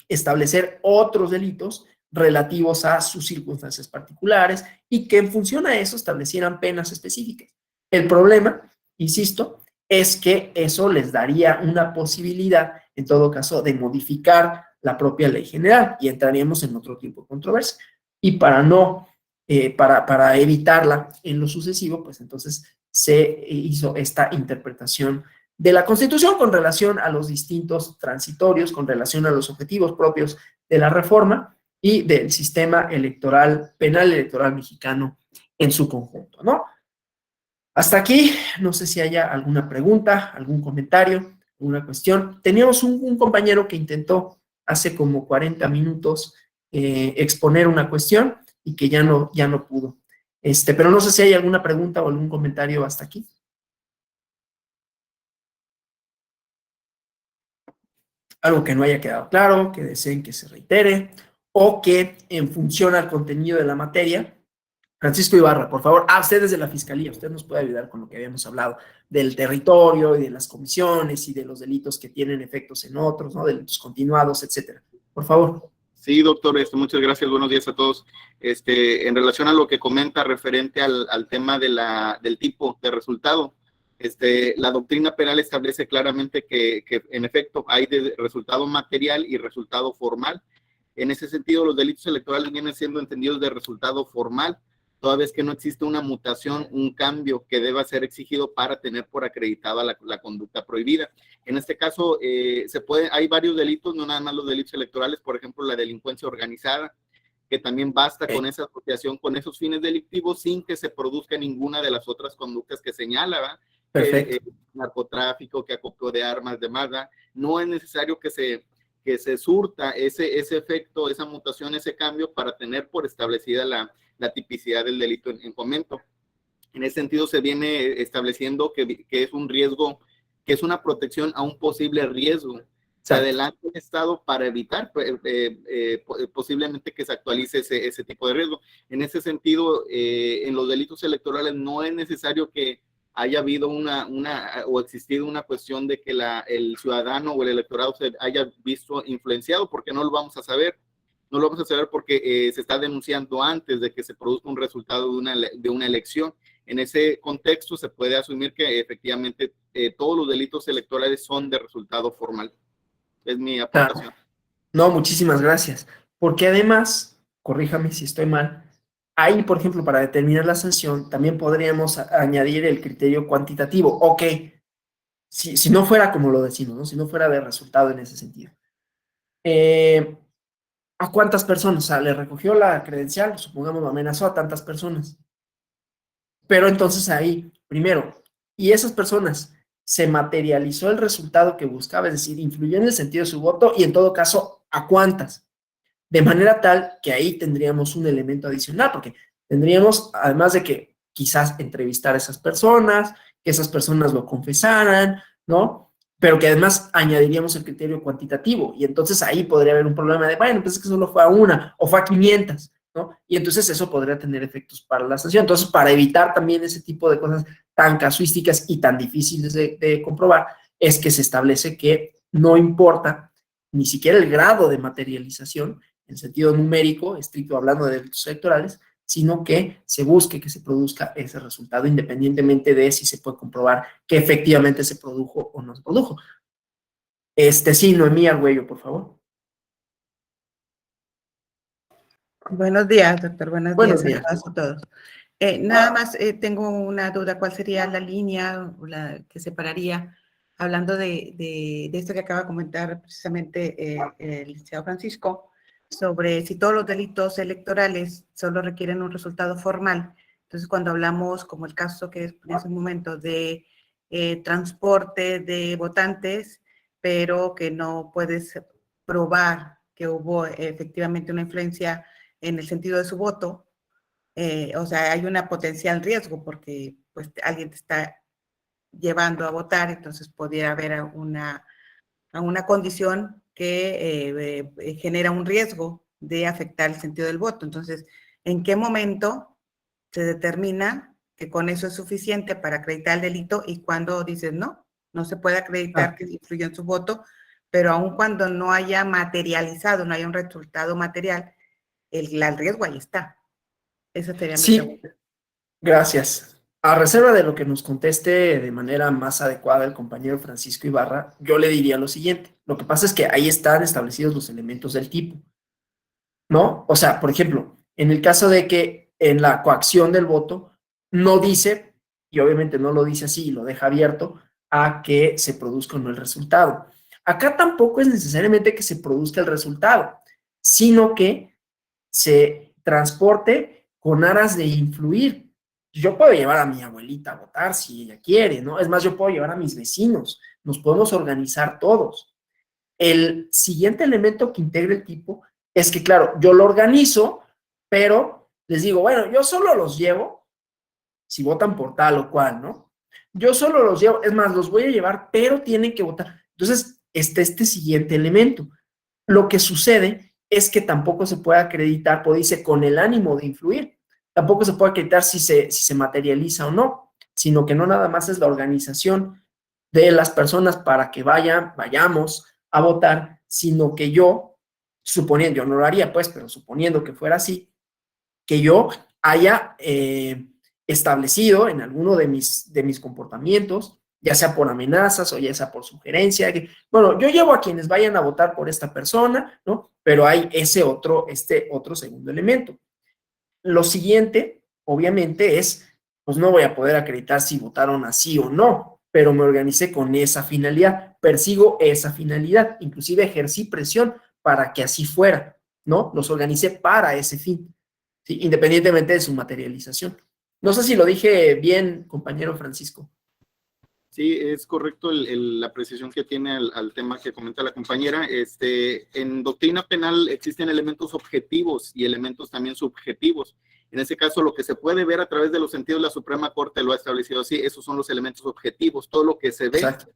establecer otros delitos relativos a sus circunstancias particulares y que en función a eso establecieran penas específicas. El problema, insisto, es que eso les daría una posibilidad, en todo caso, de modificar la propia ley general y entraríamos en otro tipo de controversia. Y para evitarla en lo sucesivo, pues entonces se hizo esta interpretación de la Constitución con relación a los distintos transitorios, con relación a los objetivos propios de la reforma y del sistema electoral, penal electoral mexicano en su conjunto, ¿no? Hasta aquí, no sé si haya alguna pregunta, algún comentario, alguna cuestión. Teníamos un compañero que intentó hace como 40 minutos exponer una cuestión y que ya no pudo. Pero no sé si hay alguna pregunta o algún comentario hasta aquí. Algo que no haya quedado claro, que deseen que se reitere, o que en función al contenido de la materia. Francisco Ibarra, por favor, usted desde la Fiscalía, usted nos puede ayudar con lo que habíamos hablado del territorio y de las comisiones y de los delitos que tienen efectos en otros, ¿no? Delitos continuados, etcétera. Por favor. Sí, doctor, muchas gracias, buenos días a todos. En relación a lo que comenta referente al tema del tipo de resultado, la doctrina penal establece claramente que en efecto hay de resultado material y resultado formal. En ese sentido, los delitos electorales vienen siendo entendidos de resultado formal, toda vez que no existe una mutación, un cambio que deba ser exigido para tener por acreditada la conducta prohibida. En este caso, hay varios delitos, no nada más los delitos electorales, por ejemplo, la delincuencia organizada, que también basta con esa asociación, con esos fines delictivos, sin que se produzca ninguna de las otras conductas que señala, ¿verdad? Perfecto. Narcotráfico, que acopio de armas, demás, ¿verdad? No es necesario que se surta ese efecto, esa mutación, ese cambio para tener por establecida la tipicidad del delito en comento. En ese sentido se viene estableciendo que es un riesgo, que es una protección a un posible riesgo. Se adelanta el Estado para evitar posiblemente que se actualice ese tipo de riesgo. En ese sentido, en los delitos electorales no es necesario que haya habido o existido una cuestión de que el ciudadano o el electorado se haya visto influenciado, porque no lo vamos a saber. No lo vamos a saber porque se está denunciando antes de que se produzca un resultado de una elección. En ese contexto se puede asumir que efectivamente todos los delitos electorales son de resultado formal. Es mi aportación. No, muchísimas gracias. Porque además, corríjame si estoy mal, ahí, por ejemplo, para determinar la sanción, también podríamos añadir el criterio cuantitativo. Ok, si no fuera como lo decimos, ¿no? Si no fuera de resultado en ese sentido. ¿A cuántas personas? O sea, le recogió la credencial, supongamos, lo amenazó a tantas personas. Pero entonces ahí, primero, y esas personas, se materializó el resultado que buscaba, es decir, influyó en el sentido de su voto y en todo caso, ¿a cuántas? De manera tal que ahí tendríamos un elemento adicional, porque tendríamos, además de que quizás entrevistar a esas personas, que esas personas lo confesaran, ¿no? Pero que además añadiríamos el criterio cuantitativo, y entonces ahí podría haber un problema de, bueno, pues es que solo fue a una, o fue a 500, ¿no? Y entonces eso podría tener efectos para la sanción. Entonces, para evitar también ese tipo de cosas tan casuísticas y tan difíciles de comprobar, es que se establece que no importa ni siquiera el grado de materialización, en sentido numérico, estricto hablando de delitos electorales, sino que se busque que se produzca ese resultado independientemente de si se puede comprobar que efectivamente se produjo o no se produjo. Sí, Noemí Argüello, por favor. Buenos días, doctor. Buenos Buenos días días. a todos. Nada más tengo una duda. ¿Cuál sería la línea que separaría, hablando de esto que acaba de comentar precisamente el licenciado Francisco, sobre si todos los delitos electorales solo requieren un resultado formal? Entonces, cuando hablamos, como el caso que exponía hace un momento, de transporte de votantes, pero que no puedes probar que hubo efectivamente una influencia en el sentido de su voto, o sea, hay una potencial riesgo porque pues alguien te está llevando a votar, entonces pudiera haber una condición que genera un riesgo de afectar el sentido del voto. Entonces, ¿en qué momento se determina que con eso es suficiente para acreditar el delito y cuando dices no se puede acreditar que influyó en su voto, pero aun cuando no haya materializado, no haya un resultado material, el riesgo ahí está? Esa sería mi pregunta. Gracias. A reserva de lo que nos conteste de manera más adecuada el compañero Francisco Ibarra, yo le diría lo siguiente. Lo que pasa es que ahí están establecidos los elementos del tipo, ¿no? O sea, por ejemplo, en el caso de que en la coacción del voto no dice, y obviamente no lo dice así, lo deja abierto a que se produzca o no el resultado. Acá tampoco es necesariamente que se produzca el resultado, sino que se transporte con aras de influir. Yo puedo llevar a mi abuelita a votar si ella quiere, ¿no? Es más, yo puedo llevar a mis vecinos, nos podemos organizar todos. El siguiente elemento que integra el tipo es que, claro, yo lo organizo, pero les digo, bueno, yo solo los llevo si votan por tal o cual, ¿no? Yo solo los llevo, es más, los voy a llevar, pero tienen que votar. Entonces, este siguiente elemento. Lo que sucede es que tampoco se puede acreditar, pues dice, con el ánimo de influir. Tampoco se puede acreditar si se materializa o no, sino que no nada más es la organización de las personas para que vayamos a votar, sino que yo, suponiendo, yo no lo haría pues, pero suponiendo que fuera así, que yo haya establecido en alguno de mis comportamientos, ya sea por amenazas o ya sea por sugerencia, que, bueno, yo llevo a quienes vayan a votar por esta persona, ¿no? Pero hay este otro segundo elemento. Lo siguiente, obviamente, es, pues no voy a poder acreditar si votaron así o no, pero me organicé con esa finalidad, persigo esa finalidad, inclusive ejercí presión para que así fuera, ¿no? Los organicé para ese fin, ¿sí? Independientemente de su materialización. No sé si lo dije bien, compañero Francisco. Sí, es correcto la apreciación que tiene al tema que comenta la compañera. En doctrina penal existen elementos objetivos y elementos también subjetivos. En ese caso, lo que se puede ver a través de los sentidos, la Suprema Corte lo ha establecido así, esos son los elementos objetivos, todo lo que se ve. Exacto.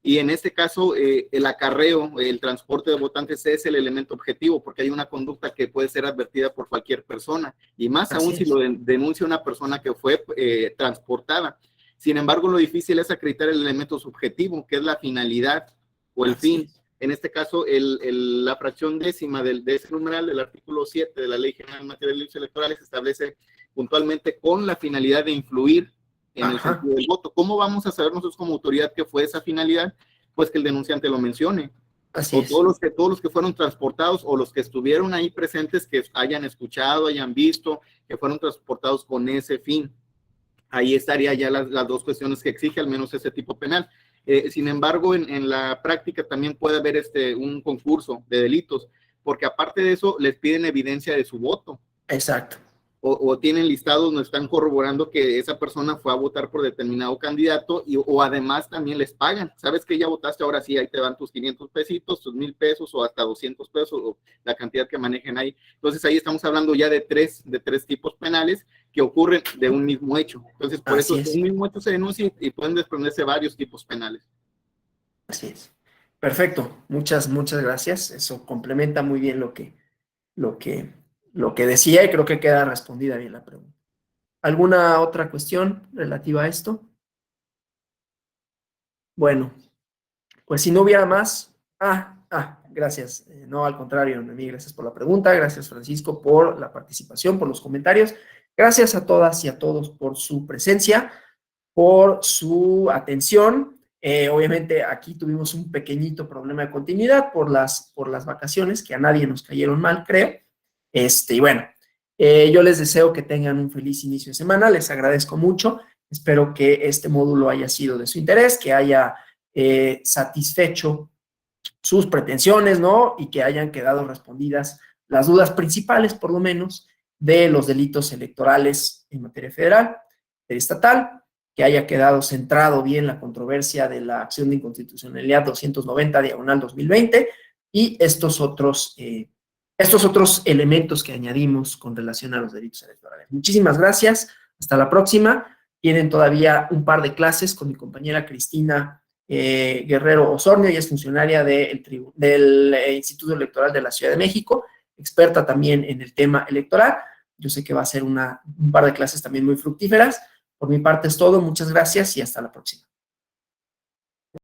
Y en este caso, el acarreo, el transporte de votantes es el elemento objetivo, porque hay una conducta que puede ser advertida por cualquier persona, y más aún si lo denuncia una persona que fue transportada. Sin embargo, lo difícil es acreditar el elemento subjetivo, que es la finalidad o el fin. En este caso, la fracción décima de ese numeral del artículo 7 de la Ley General en materia de delitos electorales establece puntualmente con la finalidad de influir en el Ajá. sentido del voto. ¿Cómo vamos a saber nosotros como autoridad que fue esa finalidad? Pues que el denunciante lo mencione. Así O es. todos los que fueron transportados o los que estuvieron ahí presentes, que hayan escuchado, hayan visto, que fueron transportados con ese fin. Ahí estaría ya las dos cuestiones que exige al menos ese tipo penal. Sin embargo, en la práctica también puede haber un concurso de delitos, porque aparte de eso les piden evidencia de su voto. Exacto. O tienen listados donde están corroborando que esa persona fue a votar por determinado candidato o además también les pagan. Sabes que ya votaste, ahora sí, ahí te van tus 500 pesitos, tus 1,000 pesos o hasta 200 pesos o la cantidad que manejen ahí. Entonces ahí estamos hablando ya de tres tipos penales que ocurren de un mismo hecho. Entonces por Así eso es. un mismo hecho se denuncia y pueden desprenderse varios tipos penales. Así es. Perfecto. Muchas gracias. Eso complementa muy bien lo que decía y creo que queda respondida bien la pregunta. ¿Alguna otra cuestión relativa a esto? Bueno, pues si no hubiera más. Gracias. No, al contrario, Noemí, gracias por la pregunta. Gracias, Francisco, por la participación, por los comentarios. Gracias a todas y a todos por su presencia, por su atención. Obviamente aquí tuvimos un pequeñito problema de continuidad por las vacaciones, que a nadie nos cayeron mal, creo. Y bueno, yo les deseo que tengan un feliz inicio de semana, les agradezco mucho, espero que este módulo haya sido de su interés, que haya satisfecho sus pretensiones, ¿no? Y que hayan quedado respondidas las dudas principales, por lo menos, de los delitos electorales en materia federal, estatal, que haya quedado centrado bien la controversia de la acción de inconstitucionalidad 290/2020 y estos otros elementos que añadimos con relación a los delitos electorales. Muchísimas gracias. Hasta la próxima. Tienen todavía un par de clases con mi compañera Cristina Guerrero Osornio, ella es funcionaria del Instituto Electoral de la Ciudad de México, experta también en el tema electoral. Yo sé que va a ser un par de clases también muy fructíferas. Por mi parte es todo. Muchas gracias y hasta la próxima.